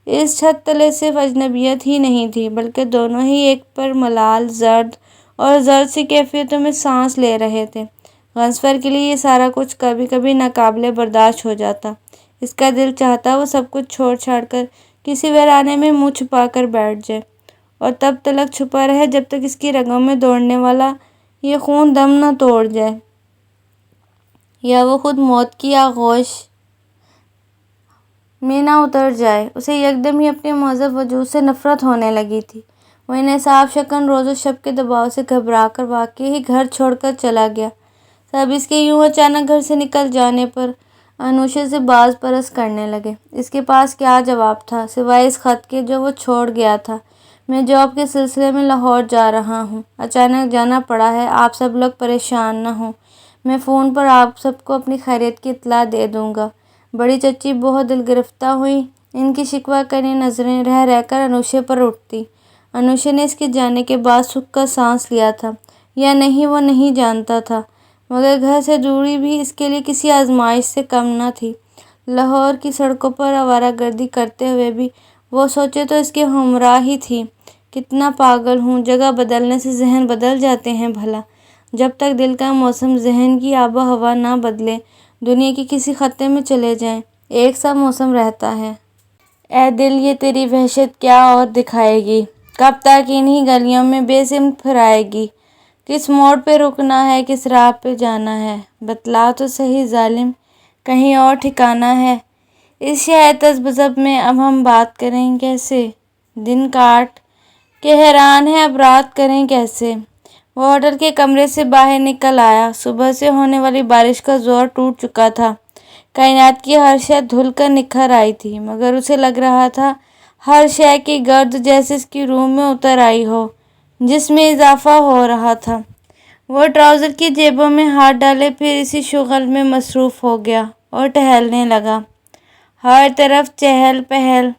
[SPEAKER 1] اس چھت تلے صرف اجنبیت ہی نہیں تھی بلکہ دونوں ہی ایک پر ملال، زرد سی کیفیتوں میں سانس لے رہے تھے۔ غنصفر کے لیے یہ سارا کچھ کبھی کبھی ناقابل برداشت ہو جاتا۔ اس کا دل چاہتا وہ سب کچھ چھوڑ چھاڑ کر کسی ویرانے میں منہ چھپا کر بیٹھ جائے اور تب تلک چھپا رہے جب تک اس کی رگوں میں دوڑنے والا یہ خون دم نہ توڑ جائے یا وہ خود موت کی آغوش میں نہ اتر جائے۔ اسے یکدم ہی اپنے مہذب وجود سے نفرت ہونے لگی تھی۔ وہ انصاف شکن روز و شب کے دباؤ سے گھبرا کر واقعی ہی گھر چھوڑ کر چلا گیا۔ سب اس کے یوں اچانک گھر سے نکل جانے پر انوشے سے باز پرس کرنے لگے۔ اس کے پاس کیا جواب تھا سوائے اس خط کے جو وہ چھوڑ گیا تھا: میں جاب کے سلسلے میں لاہور جا رہا ہوں، اچانک جانا پڑا ہے، آپ سب لوگ پریشان نہ ہوں، میں فون پر آپ سب کو اپنی خیریت کی اطلاع دے دوں گا۔ بڑی چچی بہت دل گرفتہ ہوئی۔ ان کی شکوہ کرنی نظریں رہ رہ کر انوشے پر اٹھتی۔ انوشے نے اس کے جانے کے بعد سکھ کا سانس لیا تھا یا نہیں وہ نہیں جانتا تھا، مگر گھر سے دوری بھی اس کے لیے کسی آزمائش سے کم نہ تھی۔ لاہور کی سڑکوں پر آوارہ گردی کرتے ہوئے بھی وہ سوچے تو اس کے ہمراہ ہی تھی۔ کتنا پاگل ہوں، جگہ بدلنے سے ذہن بدل جاتے ہیں بھلا۔ جب تک دل کا موسم ذہن کی آب و ہوا نہ بدلے، دنیا کے کسی خطے میں چلے جائیں، ایک سا موسم رہتا ہے۔ اے دل، یہ تیری وحشت کیا اور دکھائے گی؟ کب تک انہی گلیوں میں بے سمت پھرائے گی؟ کس موڑ پہ رکنا ہے، کس راہ پہ جانا ہے؟ بتلا تو صحیح ظالم، کہیں اور ٹھکانا ہے؟ اس شہر تذبذب میں اب ہم بات کریں کیسے؟ دن کاٹ کے حیران ہے اب رات کریں کیسے؟ وہ ہوٹل کے کمرے سے باہر نکل آیا۔ صبح سے ہونے والی بارش کا زور ٹوٹ چکا تھا۔ کائنات کی ہر شے دھل کر نکھر آئی تھی، مگر اسے لگ رہا تھا ہر شے کی گرد جیسے اس کی روح میں اتر آئی ہو، جس میں اضافہ ہو رہا تھا۔ وہ ٹراؤزر کی جیبوں میں ہاتھ ڈالے پھر اسی شغل میں مصروف ہو گیا اور ٹہلنے لگا۔ ہر طرف چہل پہل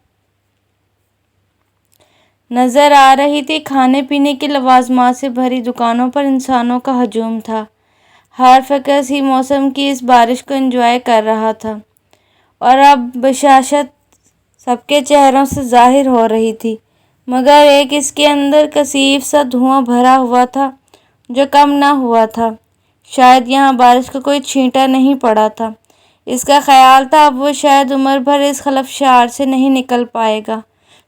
[SPEAKER 1] نظر آ رہی تھی۔ کھانے پینے کے لوازمات سے بھری دکانوں پر انسانوں کا ہجوم تھا۔ ہر فقیر اسی موسم کی اس بارش کو انجوائے کر رہا تھا اور اب بشاشت سب کے چہروں سے ظاہر ہو رہی تھی، مگر ایک اس کے اندر کثیف سا دھواں بھرا ہوا تھا جو کم نہ ہوا تھا۔ شاید یہاں بارش کا کوئی چھینٹا نہیں پڑا تھا۔ اس کا خیال تھا اب وہ شاید عمر بھر اس خلفشار سے نہیں نکل پائے گا۔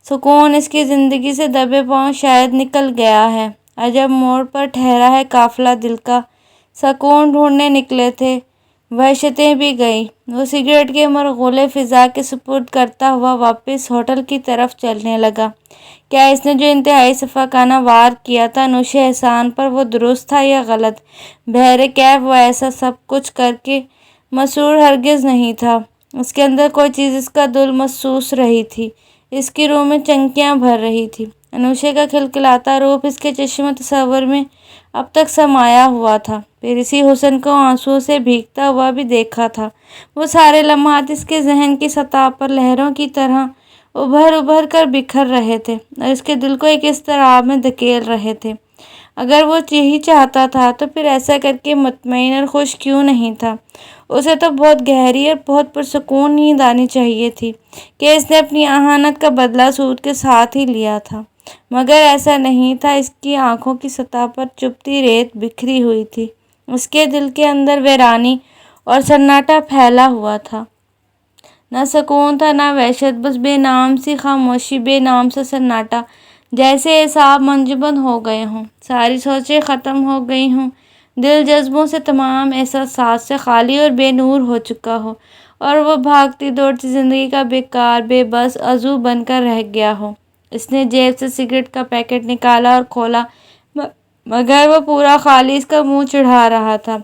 [SPEAKER 1] سکون اس کی زندگی سے دبے پاؤں شاید نکل گیا ہے۔ عجب موڑ پر ٹھہرا ہے قافلہ دل کا۔ سکون ڈھونڈنے نکلے تھے، وحشتیں بھی گئیں۔ وہ سگریٹ کے مرغولے فضا کے سپرد کرتا ہوا واپس ہوٹل کی طرف چلنے لگا۔ کیا اس نے جو انتہائی سفاکانہ وار کیا تھا انوشے احسان پر، وہ درست تھا یا غلط؟ بہرکیف وہ ایسا سب کچھ کر کے مسرور ہرگز نہیں تھا۔ اس کے اندر کوئی چیز اس کا دل محسوس رہی تھی، اس کی روح میں چنکیاں بھر رہی تھی۔ انوشے کا کھلکھلاتا روپ اس کے چشم تصور میں اب تک سمایا ہوا تھا، پھر اسی حسن کو آنسوؤں سے بھیگتا ہوا بھی دیکھا تھا۔ وہ سارے لمحات اس کے ذہن کی سطح پر لہروں کی طرح ابھر ابھر کر بکھر رہے تھے اور اس کے دل کو ایک اضطراب میں دھکیل رہے تھے۔ اگر وہ یہی چاہتا تھا تو پھر ایسا کر کے مطمئن اور خوش کیوں نہیں تھا؟ اسے تو بہت گہری اور بہت پرسکون نیند آنی چاہیے تھی کہ اس نے اپنی اہانت کا بدلہ سود کے ساتھ ہی لیا تھا، مگر ایسا نہیں تھا۔ اس کی آنکھوں کی سطح پر چبھتی ریت بکھری ہوئی تھی۔ اس کے دل کے اندر ویرانی اور سناٹا پھیلا ہوا تھا۔ نہ سکون تھا نہ وحشت، بس بے نام سی خاموشی، بے نام سا سناٹا، جیسے اعصاب منجمد ہو گئے ہوں، ساری سوچیں ختم ہو گئی ہوں، دل جذبوں سے، تمام احساسات سے خالی اور بے نور ہو چکا ہو اور وہ بھاگتی دوڑتی زندگی کا بیکار بے بس عضو بن کر رہ گیا ہو۔ اس نے جیب سے سگریٹ کا پیکٹ نکالا اور کھولا، مگر وہ پورا خالی اس کا منہ چڑھا رہا تھا۔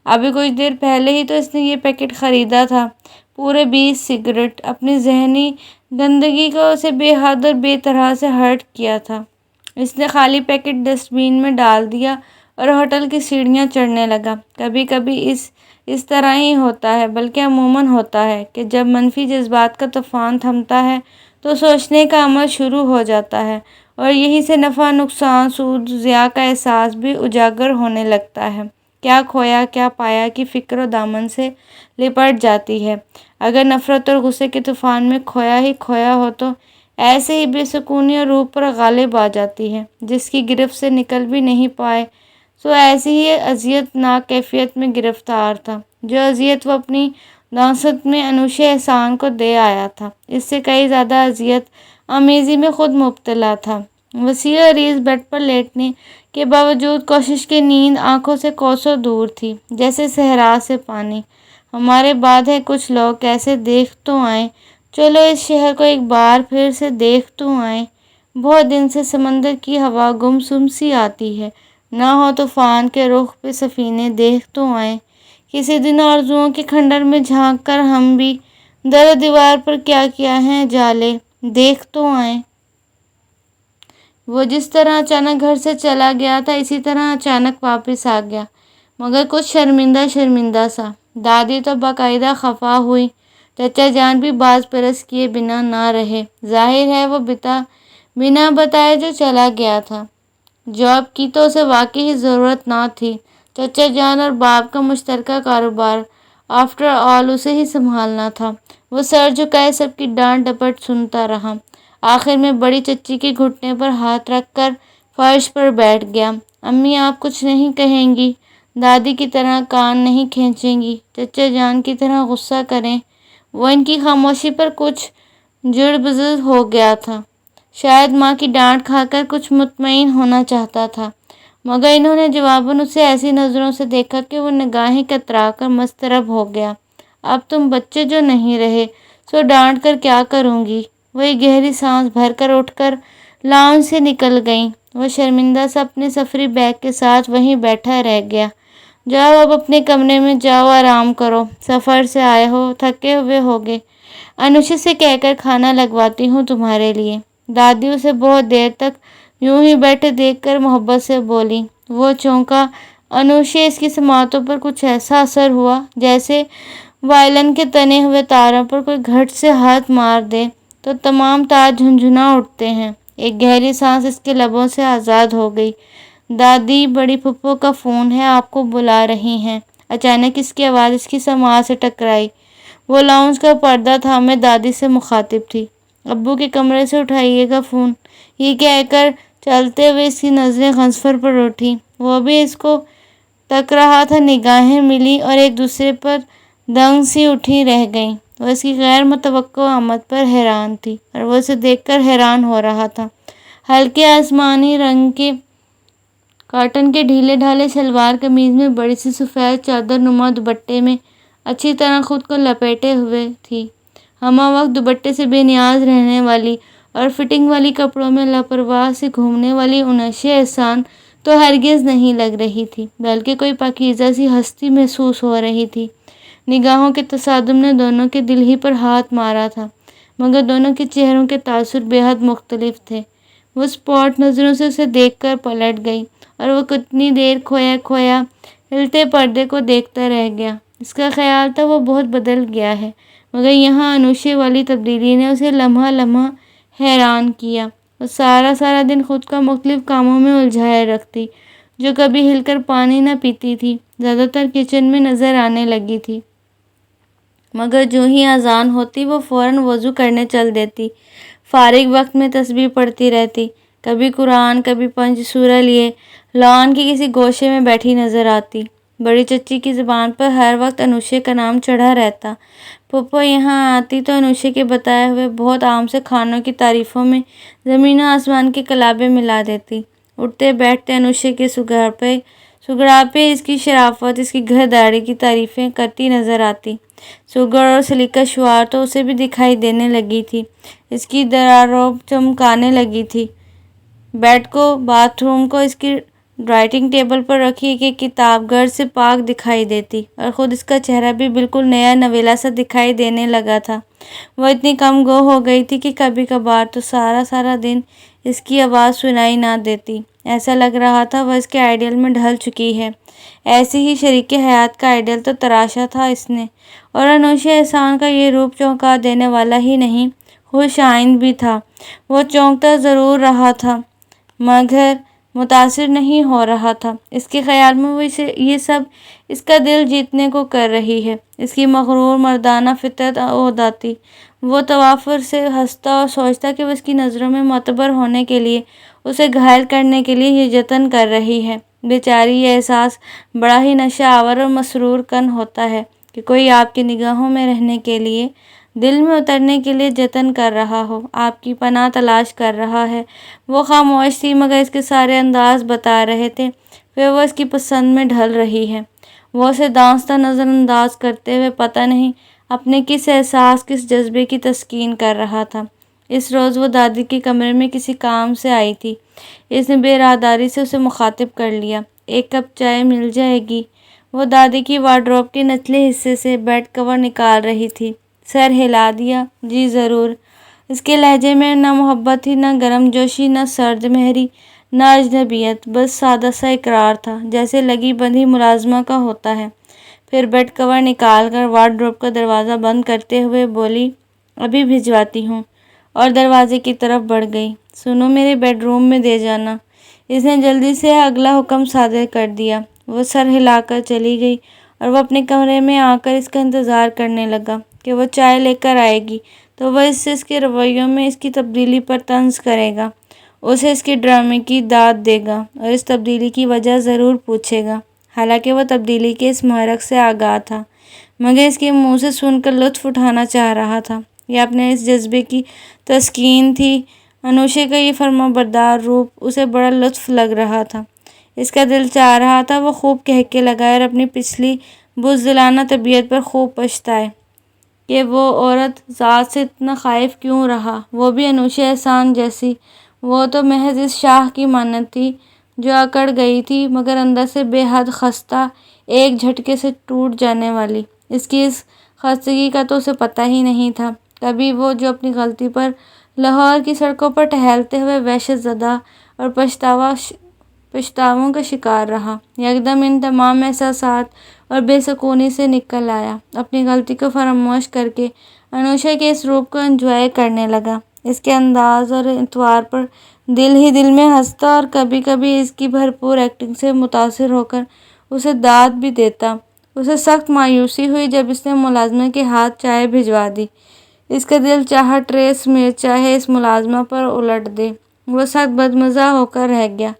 [SPEAKER 1] ابھی کچھ دیر پہلے ہی تو اس نے یہ پیکٹ خریدا تھا، پورے 20 سگریٹ۔ اپنی ذہنی گندگی کو اسے بے حد اور بے طرح سے ہرٹ کیا تھا۔ اس نے خالی پیکٹ ڈسٹ بین میں ڈال دیا اور ہوٹل کی سیڑھیاں چڑھنے لگا۔ کبھی کبھی اس طرح ہی ہوتا ہے، بلکہ عموماً ہوتا ہے کہ جب منفی جذبات کا طوفان تھمتا ہے تو سوچنے کا عمل شروع ہو جاتا ہے اور یہیں سے نفع نقصان، سود ضیاع کا احساس بھی اجاگر ہونے لگتا ہے۔ کیا کھویا کیا پایا کی فکر و دامن سے لپٹ جاتی ہے۔ اگر نفرت اور غصے کے طوفان میں کھویا ہی کھویا ہو تو ایسے ہی بے سکونی اور روح پر غالب آ جاتی ہے، جس کی گرفت سے نکل بھی نہیں پائے۔ سو ایسی ہی اذیت ناک کیفیت میں گرفتار تھا، جو اذیت وہ اپنی نوست میں انوشے احسان کو دے آیا تھا، اس سے کئی زیادہ اذیت امیزی میں خود مبتلا تھا۔ وسیع عریض بیڈ پر لیٹنے کے باوجود کوشش کی نیند آنکھوں سے کوسوں دور تھی، جیسے صحرا سے پانی۔ ہمارے بعد ہے کچھ لوگ کیسے دیکھ تو آئیں، چلو اس شہر کو ایک بار پھر سے دیکھ تو آئیں۔ بہت دن سے سمندر کی ہوا گمسم سی آتی ہے، نہ ہو طوفان کے رخ پہ سفینے دیکھ تو آئیں۔ کسی دن آرزوؤں کے کھنڈر میں جھانک کر ہم بھی در و دیوار پر کیا کیا ہے جالے دیکھ تو آئیں۔ وہ جس طرح اچانک گھر سے چلا گیا تھا، اسی طرح اچانک واپس آ گیا، مگر کچھ شرمندہ شرمندہ سا۔ دادی تو باقاعدہ خفا ہوئی، چچا جان بھی باز پرس کیے بنا نہ رہے۔ ظاہر ہے وہ بنا بتائے جو چلا گیا تھا۔ جاب کی تو اسے واقعی ضرورت نہ تھی، چچا جان اور باپ کا مشترکہ کاروبار آفٹر آل اسے ہی سنبھالنا تھا۔ وہ سر جھکائے سب کی ڈانٹ ڈپٹ سنتا رہا، آخر میں بڑی چچی کے گھٹنے پر ہاتھ رکھ کر فرش پر بیٹھ گیا۔ امی آپ کچھ نہیں کہیں گی؟ دادی کی طرح کان نہیں کھینچیں گی؟ چچا جان کی طرح غصہ کریں؟ وہ ان کی خاموشی پر کچھ جڑبجڑ ہو گیا تھا، شاید ماں کی ڈانٹ کھا کر کچھ مطمئن ہونا چاہتا تھا، مگر انہوں نے جواباً اسے ایسی نظروں سے دیکھا کہ وہ نگاہیں کترا کر مضطرب ہو گیا۔ اب تم بچے جو نہیں رہے، سو ڈانٹ کر کیا کروں گی؟ وہی گہری سانس بھر کر اٹھ کر لاؤنج سے نکل گئیں۔ وہ شرمندہ سا اپنے سفری بیگ کے ساتھ وہیں بیٹھا رہ گیا۔ جاؤ اب اپنے کمرے میں جاؤ، آرام کرو، سفر سے آئے ہو، تھکے ہوئے ہوگے، انوشے سے کہہ کر کھانا لگواتی ہوں تمہارے لیے۔ دادی اسے بہت دیر تک یوں ہی بیٹھے دیکھ کر محبت سے بولی۔ وہ چونکا۔ انوشے اس کی سماعتوں پر کچھ ایسا اثر ہوا جیسے وائلن کے تنے ہوئے تاروں پر کوئی گھٹ سے ہاتھ مار دے تو تمام تار جھنجھنا اٹھتے ہیں۔ ایک گہری سانس اس کے لبوں سے آزاد ہو گئی۔ دادی، بڑی پھپھو کا فون ہے، آپ کو بلا رہی ہیں۔ اچانک اس کی آواز اس کی سماعت سے ٹکرائی۔ وہ لاؤنج کا پردہ تھامے دادی سے مخاطب تھی۔ ابو کے کمرے سے اٹھائیے گا فون، یہ کہہ کر چلتے ہوئے اس کی نظریں غضنفر پر اٹھی۔ وہ بھی اس کو تک رہا تھا، نگاہیں ملی اور ایک دوسرے پر دنگ سی اٹھی رہ گئیں۔ وہ اس کی غیر متوقع آمد پر حیران تھی اور وہ اسے دیکھ کر حیران ہو رہا تھا۔ ہلکے آسمانی رنگ کے کاٹن کے ڈھیلے ڈھالے شلوار قمیض میں بڑی سی سفید چادر نما دوپٹے میں اچھی طرح خود کو لپیٹے ہوئے تھی۔ ہمہ وقت دوپٹے سے بے نیاز رہنے والی اور فٹنگ والی کپڑوں میں لاپرواہ سے گھومنے والی انوشے احسان تو ہرگز نہیں لگ رہی تھی، بلکہ کوئی پاکیزہ سی ہستی محسوس ہو رہی تھی۔ نگاہوں کے تصادم نے دونوں کے دل ہی پر ہاتھ مارا تھا، مگر دونوں کے چہروں کے تاثر بے حد مختلف تھے۔ وہ اسپاٹ نظروں سے اسے دیکھ کر پلٹ گئی اور وہ کتنی دیر کھویا کھویا ہلتے پردے کو دیکھتا رہ گیا۔ اس کا خیال تھا وہ بہت بدل گیا ہے، مگر یہاں انوشے والی تبدیلی نے اسے لمحہ لمحہ حیران کیا۔ وہ سارا دن خود کو مختلف کاموں میں الجھائے رکھتی، جو کبھی ہل کر پانی نہ پیتی تھی، زیادہ تر کچن میں نظر آنے لگی تھی، مگر جو ہی اذان ہوتی وہ فوراً وضو کرنے چل دیتی، فارغ وقت میں تسبیح پڑھتی رہتی، کبھی قرآن، کبھی پنج سورہ لیے لان کے کسی گوشے میں بیٹھی نظر آتی۔ بڑی چچی کی زبان پر ہر وقت انوشے کا نام چڑھا رہتا۔ پھپھو یہاں آتی تو انوشے کے بتائے ہوئے بہت عام سے کھانوں کی تعریفوں میں زمین و آسمان کے کلابے ملا دیتی۔ اٹھتے بیٹھتے انوشے کے سگڑاپے، اس کی شرافت، اس کی گھرداری کی تعریفیں کرتی نظر آتی۔ سگڑ اور سلیقہ شعار تو اسے بھی دکھائی دینے لگی تھی، اس کی دراروب چمکانے لگی تھی۔ بیڈ کو، باتھ روم کو، اس کی رائٹنگ ٹیبل پر رکھی ایک کتاب گھر سے پاک دکھائی دیتی، اور خود اس کا چہرہ بھی بالکل نیا نویلا سا دکھائی دینے لگا تھا۔ وہ اتنی کم گو ہو گئی تھی کہ کبھی کبھار تو سارا دن اس کی آواز سنائی نہ دیتی۔ ایسا لگ رہا تھا وہ اس کے آئیڈیل میں ڈھل چکی ہے۔ ایسی ہی شریک حیات کا آئیڈیل تو تراشا تھا اس نے، اور انوشے احسان کا یہ روپ چونکا دینے والا ہی نہیں، خوش آئند بھی تھا۔ وہ چونکتا ضرور رہا تھا، متاثر نہیں ہو رہا تھا۔ اس کے خیال میں وہ یہ سب اس کا دل جیتنے کو کر رہی ہے۔ اس کی مغرور مردانہ فطرت عہداتی، وہ توافر سے ہنستا اور سوچتا کہ وہ اس کی نظروں میں معتبر ہونے کے لیے، اسے گھائل کرنے کے لیے یہ جتن کر رہی ہے۔ بیچاری، یہ احساس بڑا ہی نشہ آور اور مسرور کن ہوتا ہے کہ کوئی آپ کی نگاہوں میں رہنے کے لیے، دل میں اترنے کے لیے جتن کر رہا ہو، آپ کی پناہ تلاش کر رہا ہے۔ وہ خاموش تھی، مگر اس کے سارے انداز بتا رہے تھے کہ وہ اس کی پسند میں ڈھل رہی ہے۔ وہ اسے دانستہ نظر انداز کرتے ہوئے پتہ نہیں اپنے کس احساس، کس جذبے کی تسکین کر رہا تھا۔ اس روز وہ دادی کے کمرے میں کسی کام سے آئی تھی۔ اس نے بے راہداری سے اسے مخاطب کر لیا۔ ایک کپ چائے مل جائے گی؟ وہ دادی کی وارڈروب کے نچلے حصے سے بیڈ کور نکال رہی تھی۔ سر ہلا دیا۔ جی ضرور۔ اس کے لہجے میں نہ محبت تھی، نہ گرم جوشی، نہ سرد مہری، نہ اجنبیت، بس سادہ سا اقرار تھا، جیسے لگی بندھی ملازمہ کا ہوتا ہے۔ پھر بیڈ کور نکال کر وارڈروب کا دروازہ بند کرتے ہوئے بولی، ابھی بھجواتی ہوں، اور دروازے کی طرف بڑھ گئی۔ سنو، میرے بیڈ روم میں دے جانا۔ اس نے جلدی سے اگلا حکم صادر کر دیا۔ وہ سر ہلا کر چلی گئی اور وہ اپنے کمرے میں آ کر اس کا انتظار کرنے لگا کہ وہ چائے لے کر آئے گی تو وہ اس کے رویوں میں اس کی تبدیلی پر طنز کرے گا، اسے اس کے ڈرامے کی داد دے گا اور اس تبدیلی کی وجہ ضرور پوچھے گا۔ حالانکہ وہ تبدیلی کے اس محرک سے آگاہ تھا، مگر اس کے منہ سے سن کر لطف اٹھانا چاہ رہا تھا۔ یہ اپنے اس جذبے کی تسکین تھی۔ انوشے کا یہ فرمانبردار روپ اسے بڑا لطف لگ رہا تھا۔ اس کا دل چاہ رہا تھا وہ خوب کہکے لگائے اور اپنی پچھلی بزدلانہ طبیعت پر خوب پچھتائے کہ وہ عورت ذات سے اتنا خائف کیوں رہا، وہ بھی انوشے احسان جیسی۔ وہ تو محض اس شاخ کی مانند تھی جو اکڑ گئی تھی، مگر اندر سے بے حد خستہ، ایک جھٹکے سے ٹوٹ جانے والی۔ اس کی اس خستگی کا تو اسے پتہ ہی نہیں تھا۔ کبھی وہ جو اپنی غلطی پر لاہور کی سڑکوں پر ٹہلتے ہوئے وحشت زدہ اور پچھتاووں کا شکار رہا، یکدم ان تمام احساسات اور بے سکونی سے نکل آیا، اپنی غلطی کو فراموش کر کے انوشا کے اس روپ کو انجوائے کرنے لگا، اس کے انداز اور اطوار پر دل ہی دل میں ہنستا اور کبھی کبھی اس کی بھرپور ایکٹنگ سے متاثر ہو کر اسے داد بھی دیتا۔ اسے سخت مایوسی ہوئی جب اس نے ملازمہ کے ہاتھ چائے بھجوا دی۔ اس کا دل چاہا ٹرے سمیت چاہے اس ملازمہ پر الٹ دے۔ وہ سخت بدمزہ ہو کر رہ گیا۔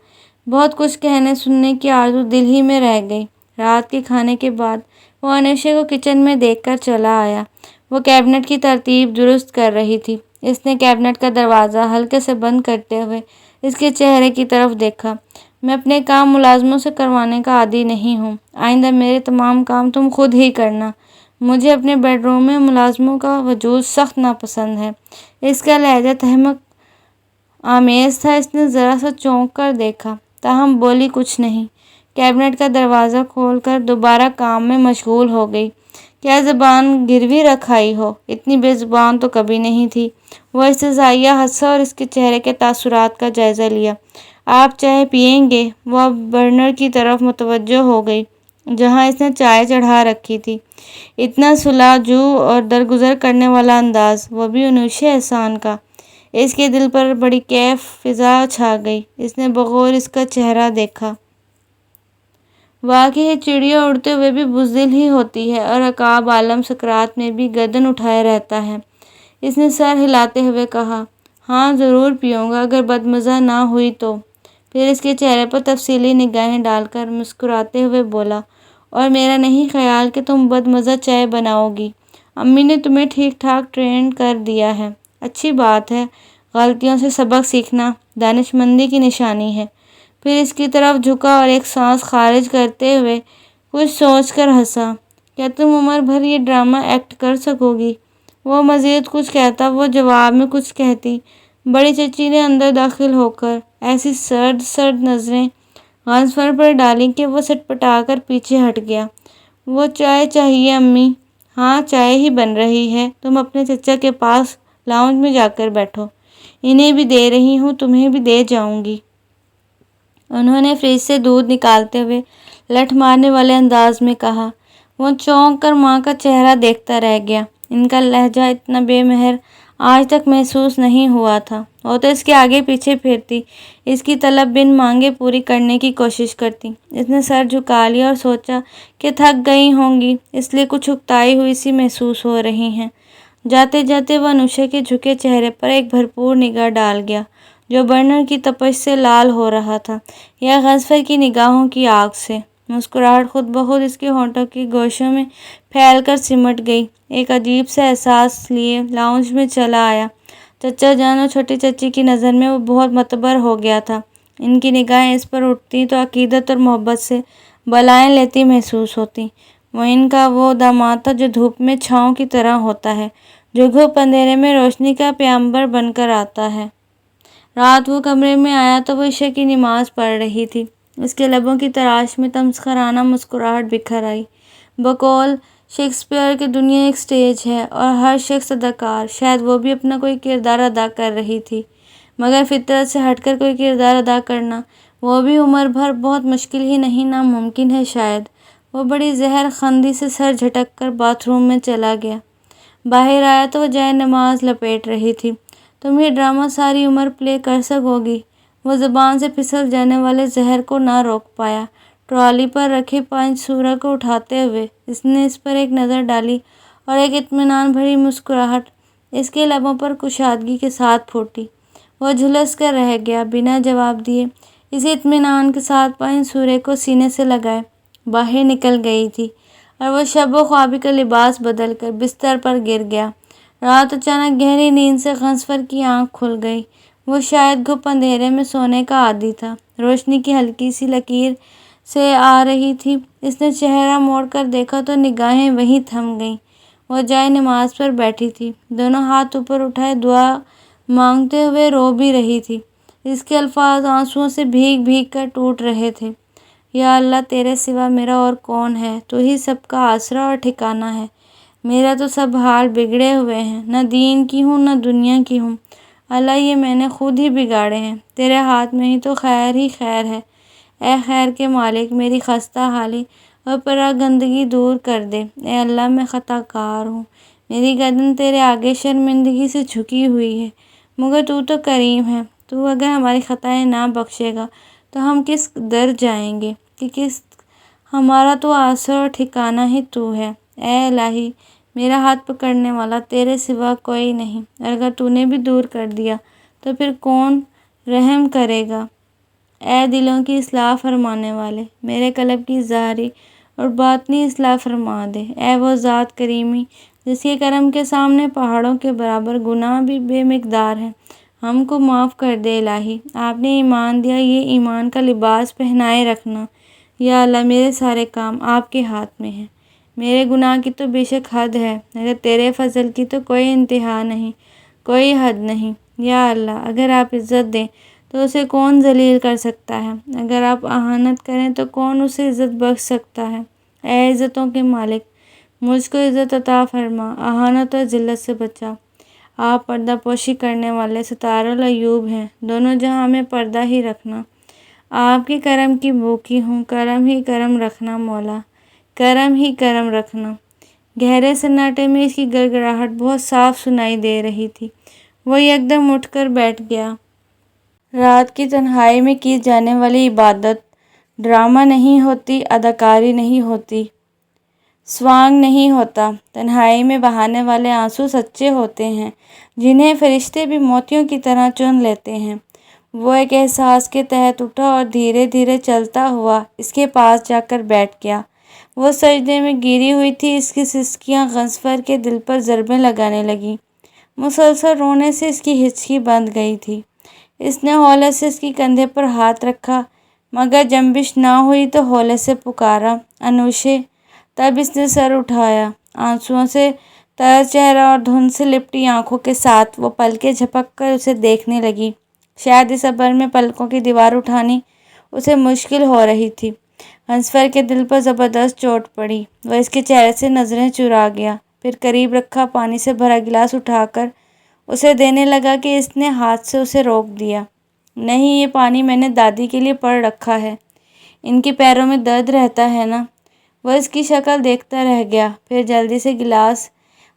[SPEAKER 1] بہت کچھ کہنے سننے کی آرزو دل ہی میں رہ گئی۔ رات کے کھانے کے بعد وہ انوشے کو کچن میں دیکھ کر چلا آیا۔ وہ کیبنٹ کی ترتیب درست کر رہی تھی۔ اس نے کیبنٹ کا دروازہ ہلکے سے بند کرتے ہوئے اس کے چہرے کی طرف دیکھا۔ میں اپنے کام ملازموں سے کروانے کا عادی نہیں ہوں۔ آئندہ میرے تمام کام تم خود ہی کرنا۔ مجھے اپنے بیڈ روم میں ملازموں کا وجود سخت ناپسند ہے۔ اس کا لہجہ تہمت آمیز تھا۔ اس نے ذرا سا چونک کر دیکھا، تاہم بولی کچھ نہیں۔ کیبنٹ کا دروازہ کھول کر دوبارہ کام میں مشغول ہو گئی۔ کیا زبان گروی رکھ آئی ہو؟ اتنی بے زبان تو کبھی نہیں تھی۔ وہ استہزائیہ ہنسا اور اس کے چہرے کے تاثرات کا جائزہ لیا۔ آپ چائے پئیں گے؟ وہ اب برنر کی طرف متوجہ ہو گئی جہاں اس نے چائے چڑھا رکھی تھی۔ اتنا صلح جو اور درگزر کرنے والا انداز، وہ بھی انوشے احسان کا۔ اس کے دل پر بڑی کیف فضا چھا گئی۔ اس نے بغور اس کا چہرہ دیکھا۔ واقعی چڑیا اڑتے ہوئے بھی بزدل ہی ہوتی ہے اور عقاب عالم سکرات میں بھی گردن اٹھائے رہتا ہے۔ اس نے سر ہلاتے ہوئے کہا، ہاں ضرور پیوں گا اگر بدمزہ نہ ہوئی تو۔ پھر اس کے چہرے پر تفصیلی نگاہیں ڈال کر مسکراتے ہوئے بولا، اور میرا نہیں خیال کہ تم بدمزہ چائے بناؤ گی۔ امی نے تمہیں ٹھیک ٹھاک ٹرین کر دیا ہے۔ اچھی بات ہے، غلطیوں سے سبق سیکھنا دانشمندی کی نشانی ہے۔ پھر اس کی طرف جھکا اور ایک سانس خارج کرتے ہوئے کچھ سوچ کر ہنسا، کیا تم عمر بھر یہ ڈرامہ ایکٹ کر سکو گی؟ وہ مزید کچھ کہتا، وہ جواب میں کچھ کہتی۔ بڑی چچی نے اندر داخل ہو کر ایسی سرد سرد نظریں غنصفر پر ڈالیں کہ وہ سٹ پٹا کر پیچھے ہٹ گیا۔ وہ چائے چاہیے امی؟ ہاں چائے ہی بن رہی ہے، تم اپنے چچا کے پاس لاؤنج میں جا کر بیٹھو، انہیں بھی دے رہی ہوں، تمہیں بھی دے جاؤں گی۔ انہوں نے فریج سے دودھ نکالتے ہوئے لٹھ مارنے والے انداز میں کہا۔ وہ چونک کر ماں کا چہرہ دیکھتا رہ گیا۔ ان کا لہجہ اتنا بے مہر آج تک محسوس نہیں ہوا تھا۔ وہ تو اس کے آگے پیچھے پھرتی، اس کی طلب بن مانگے پوری کرنے کی کوشش کرتی۔ اس نے سر جھکا لیا اور سوچا کہ تھک گئی ہوں گی، اس لیے کچھ اکتائی ہوئی سی محسوس ہو رہی ہیں۔ جاتے جاتے وہ انوشا کے جھکے چہرے پر ایک بھرپور نگاہ ڈال گیا، جو برنر کی تپش سے لال ہو رہا تھا یا غضنفر کی نگاہوں کی آگ سے۔ مسکراہٹ خود بخود اس کے ہونٹوں کے گوشوں میں پھیل کر سمٹ گئی۔ ایک عجیب سا احساس لیے لاؤنج میں چلا آیا۔ چچا جان اور چھوٹی چچی کی نظر میں وہ بہت معتبر ہو گیا تھا۔ ان کی نگاہیں اس پر اٹھتی تو عقیدت اور محبت سے بلائیں لیتی محسوس ہوتی۔ وہ ان کا وہ داماد تھا جو دھوپ میں چھاؤں کی طرح ہوتا ہے، جو گھپ اندھیرے میں روشنی کا پیامبر بن کر آتا ہے۔ رات وہ کمرے میں آیا تو وہ عشاء کی نماز پڑھ رہی تھی۔ اس کے لبوں کی تراش میں تمسخرانہ مسکراہٹ بکھر آئی۔ بقول شیکسپیئر کہ دنیا ایک سٹیج ہے اور ہر شخص اداکار، شاید وہ بھی اپنا کوئی کردار ادا کر رہی تھی، مگر فطرت سے ہٹ کر کوئی کردار ادا کرنا، وہ بھی عمر بھر، بہت مشکل ہی نہیں ناممکن ہے شاید۔ وہ بڑی زہر خندی سے سر جھٹک کر باتھ روم میں چلا گیا۔ باہر آیا تو وہ جائے نماز لپیٹ رہی تھی۔ تم یہ ڈرامہ ساری عمر پلے کر سکو گی؟ وہ زبان سے پھسل جانے والے زہر کو نہ روک پایا۔ ٹرالی پر رکھے پنچ سورا کو اٹھاتے ہوئے اس نے اس پر ایک نظر ڈالی اور ایک اطمینان بھری مسکراہٹ اس کے لبوں پر کشادگی کے ساتھ پھوٹی۔ وہ جھلس کر رہ گیا، بنا جواب دیے، اسی اطمینان کے ساتھ پنچ سورے کو سینے سے لگائے باہر نکل گئی تھی، اور وہ شب و خوابی کا لباس بدل کر بستر پر گر گیا۔ رات اچانک گہری نیند سے غضنفر کی آنکھ کھل گئی۔ وہ شاید گھپ اندھیرے میں سونے کا عادی تھا۔ روشنی کی ہلکی سی لکیر سے آ رہی تھی۔ اس نے چہرہ موڑ کر دیکھا تو نگاہیں وہیں تھم گئیں۔ وہ جائے نماز پر بیٹھی تھی، دونوں ہاتھ اوپر اٹھائے دعا مانگتے ہوئے رو بھی رہی تھی۔ اس کے الفاظ آنسوؤں سے بھیگ بھیگ کر ٹوٹ رہے تھے۔ یا اللہ، تیرے سوا میرا اور کون ہے؟ تو ہی سب کا آسرا اور ٹھکانہ ہے۔ میرا تو سب حال بگڑے ہوئے ہیں، نہ دین کی ہوں نہ دنیا کی ہوں۔ اللہ، یہ میں نے خود ہی بگاڑے ہیں، تیرے ہاتھ میں ہی تو خیر ہی خیر ہے۔ اے خیر کے مالک، میری خستہ حالی اور پراگندگی دور کر دے۔ اے اللہ، میں خطا کار ہوں، میری گردن تیرے آگے شرمندگی سے جھکی ہوئی ہے، مگر تو کریم ہے۔ تو اگر ہماری خطائیں نہ بخشے گا تو ہم کس در جائیں گے کہ ہمارا تو آسرا اور ٹھکانہ ہی تو ہے۔ اے الہی، میرا ہاتھ پکڑنے والا تیرے سوا کوئی نہیں، اور اگر تو نے بھی دور کر دیا تو پھر کون رحم کرے گا؟ اے دلوں کی اصلاح فرمانے والے، میرے قلب کی ظاہری اور باطنی اصلاح فرما دے۔ اے وہ ذات کریمی جس کے کرم کے سامنے پہاڑوں کے برابر گناہ بھی بے مقدار ہیں، ہم کو معاف کر دے الہی۔ آپ نے ایمان دیا، یہ ایمان کا لباس پہنائے رکھنا۔ یا اللہ، میرے سارے کام آپ کے ہاتھ میں ہیں۔ میرے گناہ کی تو بے شک حد ہے، مگر تیرے فضل کی تو کوئی انتہا نہیں، کوئی حد نہیں۔ یا اللہ، اگر آپ عزت دیں تو اسے کون ذلیل کر سکتا ہے؟ اگر آپ اہانت کریں تو کون اسے عزت بخش سکتا ہے؟ اے عزتوں کے مالک، مجھ کو عزت عطا فرما، اہانت اور ذلت سے بچا۔ آپ پردہ پوشی کرنے والے ستار العیوب ہیں، دونوں جہاں میں پردہ ہی رکھنا۔ آپ کے کرم کی بھوکی ہوں، کرم ہی کرم رکھنا مولا، کرم ہی کرم رکھنا۔ گہرے سناٹے میں اس کی گڑگڑاہٹ بہت صاف سنائی دے رہی تھی۔ وہ یکدم اٹھ کر بیٹھ گیا۔ رات کی تنہائی میں کی جانے والی عبادت ڈرامہ نہیں ہوتی، اداکاری نہیں ہوتی، سوانگ نہیں ہوتا۔ تنہائی میں بہانے والے آنسو سچے ہوتے ہیں، جنہیں فرشتے بھی موتیوں کی طرح چن لیتے ہیں۔ وہ ایک احساس کے تحت اٹھا اور دھیرے دھیرے چلتا ہوا اس کے پاس جا کر بیٹھ گیا۔ وہ سجدے میں گری ہوئی تھی، اس کی سسکیاں غضنفر کے دل پر ضربیں لگانے لگیں۔ مسلسل رونے سے اس کی ہچکی بندھ گئی تھی۔ اس نے ہولے سے اس کے کندھے پر ہاتھ رکھا، مگر جنبش نہ ہوئی تو ہولے سے پکارا، انوشے! تب اس نے سر اٹھایا۔ آنسوؤں سے تر چہرہ اور دھند سے لپٹی آنکھوں کے ساتھ وہ پلکیں جھپک کر اسے دیکھنے لگی۔ شاید اس عبر میں پلکوں کی دیوار اٹھانی اسے مشکل ہو رہی تھی۔ غضنفر کے دل پر زبردست چوٹ پڑی۔ وہ اس کے چہرے سے نظریں چرا گیا، پھر قریب رکھا پانی سے بھرا گلاس اٹھا کر اسے دینے لگا کہ اس نے ہاتھ سے اسے روک دیا۔ نہیں، یہ پانی میں نے دادی کے لیے پڑھ رکھا ہے، ان کے پیروں میں درد رہتا ہے نا۔ وہ اس کی شکل دیکھتا رہ گیا، پھر جلدی سے گلاس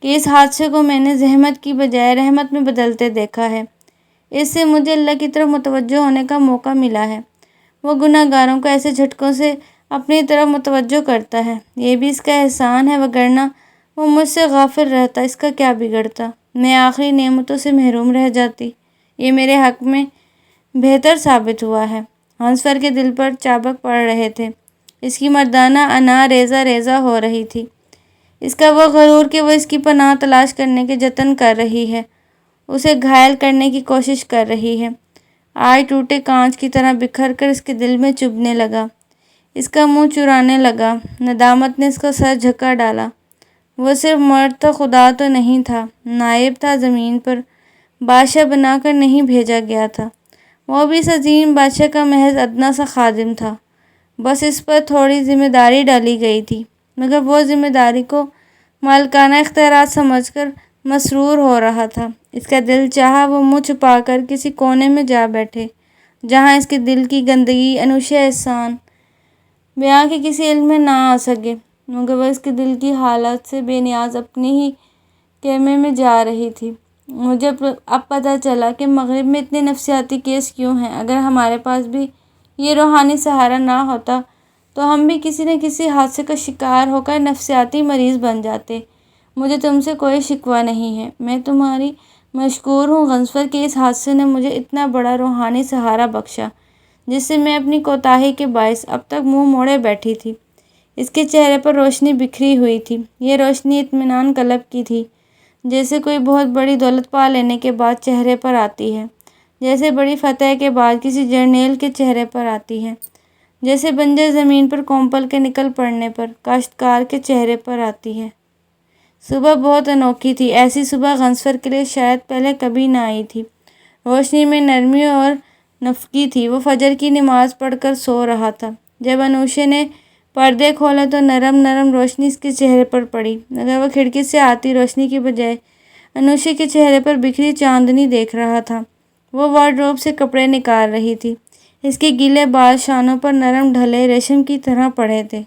[SPEAKER 1] کہ اس حادثے کو میں نے زحمت کی بجائے رحمت میں بدلتے دیکھا ہے۔ اس سے مجھے اللہ کی طرف متوجہ ہونے کا موقع ملا ہے۔ وہ گناہ گاروں کو ایسے جھٹکوں سے اپنی طرف متوجہ کرتا ہے۔ یہ بھی اس کا احسان ہے، وگرنہ وہ مجھ سے غافل رہتا، اس کا کیا بگڑتا؟ میں آخری نعمتوں سے محروم رہ جاتی۔ یہ میرے حق میں بہتر ثابت ہوا ہے۔ ہنسفر کے دل پر چابک پڑ رہے تھے۔ اس کی مردانہ انا ریزہ ریزہ ہو رہی تھی۔ اس کا وہ غرور کہ وہ اس کی پناہ تلاش کرنے کے جتن کر رہی ہے، اسے گھائل کرنے کی کوشش کر رہی ہے، آج ٹوٹے کانچ کی طرح بکھر کر اس کے دل میں چبھنے لگا، اس کا منہ چرانے لگا۔ ندامت نے اس کا سر جھکا ڈالا۔ وہ صرف مرد تھا، خدا تو نہیں تھا، نائب تھا، زمین پر بادشاہ بنا کر نہیں بھیجا گیا تھا۔ وہ بھی اس عظیم بادشاہ کا محض ادنیٰ سا خادم تھا، بس اس پر تھوڑی ذمہ داری ڈالی گئی تھی، مگر وہ ذمہ داری کو مالکانہ اختیارات سمجھ کر مسرور ہو رہا تھا۔ اس کا دل چاہا وہ منہ چھپا کر کسی کونے میں جا بیٹھے، جہاں اس کے دل کی گندگی، انوشِ احسان بیان کے کسی علم میں نہ آ سکے، مگر وہ اس کے دل کی حالت سے بے نیاز اپنے ہی خیمے میں جا رہی تھی۔ مجھے اب پتہ چلا کہ مغرب میں اتنے نفسیاتی کیس کیوں ہیں۔ اگر ہمارے پاس بھی یہ روحانی سہارا نہ ہوتا تو ہم بھی کسی نہ کسی حادثے کا شکار ہو کر نفسیاتی مریض بن جاتے۔ مجھے تم سے کوئی شکوہ نہیں ہے، میں تمہاری مشکور ہوں غضنفر کہ اس حادثے نے مجھے اتنا بڑا روحانی سہارا بخشا، جس سے میں اپنی کوتاہی کے باعث اب تک منہ موڑے بیٹھی تھی۔ اس کے چہرے پر روشنی بکھری ہوئی تھی۔ یہ روشنی اطمینان قلب کی تھی، جیسے کوئی بہت بڑی دولت پا لینے کے بعد چہرے پر آتی ہے، جیسے بڑی فتح کے بعد کسی جرنیل کے چہرے پر آتی ہے، جیسے بنجر زمین پر کومپل کے نکل پڑنے پر کاشتکار کے چہرے پر آتی ہے۔ صبح بہت انوکھی تھی۔ ایسی صبح غضنفر کے لیے شاید پہلے کبھی نہ آئی تھی۔ روشنی میں نرمی اور نفگی تھی۔ وہ فجر کی نماز پڑھ کر سو رہا تھا۔ جب انوشے نے پردے کھولے تو نرم نرم روشنی اس کے چہرے پر پڑی، مگر وہ کھڑکی سے آتی روشنی کی بجائے انوشے کے چہرے پر بکھری چاندنی دیکھ رہا تھا۔ وہ وارڈروب سے کپڑے نکال رہی تھی۔ اس کے گیلے بال شانوں پر نرم ڈھلے ریشم کی طرح پڑے تھے۔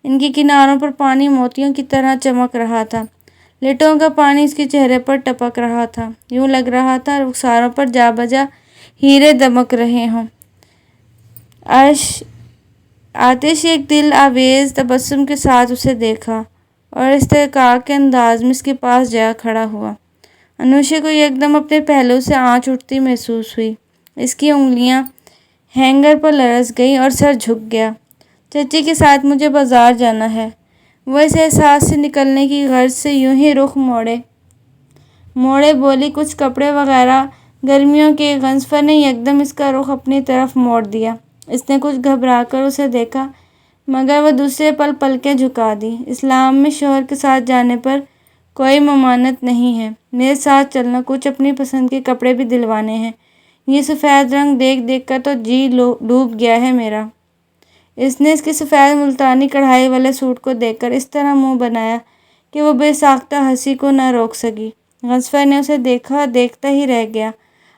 [SPEAKER 1] ان کے کناروں پر پانی موتیوں کی طرح چمک رہا تھا۔ لٹوں کا پانی اس کے چہرے پر ٹپک رہا تھا۔ یوں لگ رہا تھا رخساروں پر جا بجا ہیرے دمک رہے ہوں۔ آتش ایک دل آویز تبسم کے ساتھ اسے دیکھا اور استحقاق کے انداز میں اس کے پاس جا کھڑا ہوا۔ انوشے کو یکدم اپنے پہلو سے آنچ اٹھتی محسوس ہوئی۔ اس کی انگلیاں ہینگر پر لرز گئیں اور سر جھک گیا۔ چچی کے ساتھ مجھے بازار جانا ہے۔ وہ اس احساس سے نکلنے کی غرض سے یوں ہی رخ موڑے بولی، کچھ کپڑے وغیرہ گرمیوں کے۔ غضنفر نے یکدم اس کا رخ اپنی طرف موڑ دیا۔ اس نے کچھ گھبرا کر اسے دیکھا، مگر وہ دوسرے پل پلکیں جھکا دی۔ اسلام میں شوہر کے ساتھ جانے پر کوئی ممانعت نہیں ہے۔ میرے ساتھ چلنا، کچھ اپنی پسند کے کپڑے بھی دلوانے ہیں۔ یہ سفید رنگ دیکھ دیکھ کر تو جی ڈوب گیا ہے میرا۔ اس نے اس کے سفید ملتانی کڑھائی والے سوٹ کو دیکھ کر اس طرح منہ بنایا کہ وہ بے ساختہ ہنسی کو نہ روک سکی۔ غضنفر نے اسے دیکھا، دیکھتا ہی رہ گیا۔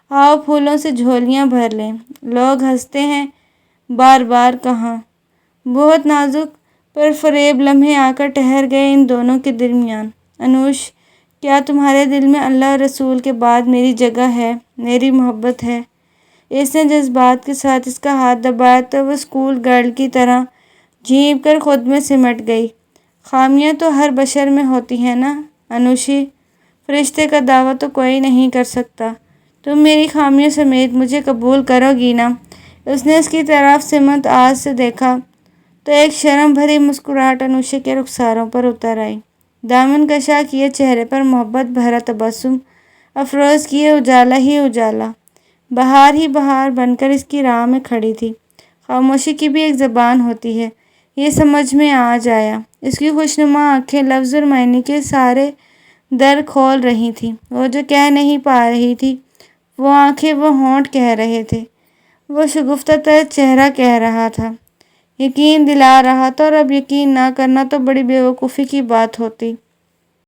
[SPEAKER 1] آؤ پھولوں سے جھولیاں بھر لیں، لوگ ہنستے ہیں بار بار کہاں۔ بہت نازک پر فریب لمحے آ کر ٹھہر گئے ان دونوں کے درمیان۔ انوش، کیا تمہارے دل میں اللہ اور رسول کے بعد میری جگہ ہے، میری محبت ہے؟ اس نے جذبات کے ساتھ اس کا ہاتھ دبایا تو وہ اسکول گرل کی طرح جھینپ کر خود میں سمٹ گئی۔ خامیاں تو ہر بشر میں ہوتی ہیں نا انوشی، فرشتے کا دعویٰ تو کوئی نہیں کر سکتا۔ تم میری خامیوں سمیت مجھے قبول کرو گی نا؟ اس نے اس کی طرف سمت آج سے دیکھا تو ایک شرم بھری مسکراہٹ انوشے کے رخساروں پر اتر آئی۔ دامن کشا کیے چہرے پر محبت بھرا تبسم افروز کیے اجالا ہی اجالا، بہار ہی بہار بن کر اس کی راہ میں کھڑی تھی۔ خاموشی کی بھی ایک زبان ہوتی ہے، یہ سمجھ میں آج آیا۔ اس کی خوشنما آنکھیں لفظ اور معنی کے سارے در کھول رہی تھیں۔ وہ جو کہہ نہیں پا رہی تھی، وہ آنکھیں، وہ ہونٹ کہہ رہے تھے، وہ شگفتہ تر چہرہ کہہ رہا تھا، یقین دلا رہا تھا۔ اور اب یقین نہ کرنا تو بڑی بیوقوفی کی بات ہوتی۔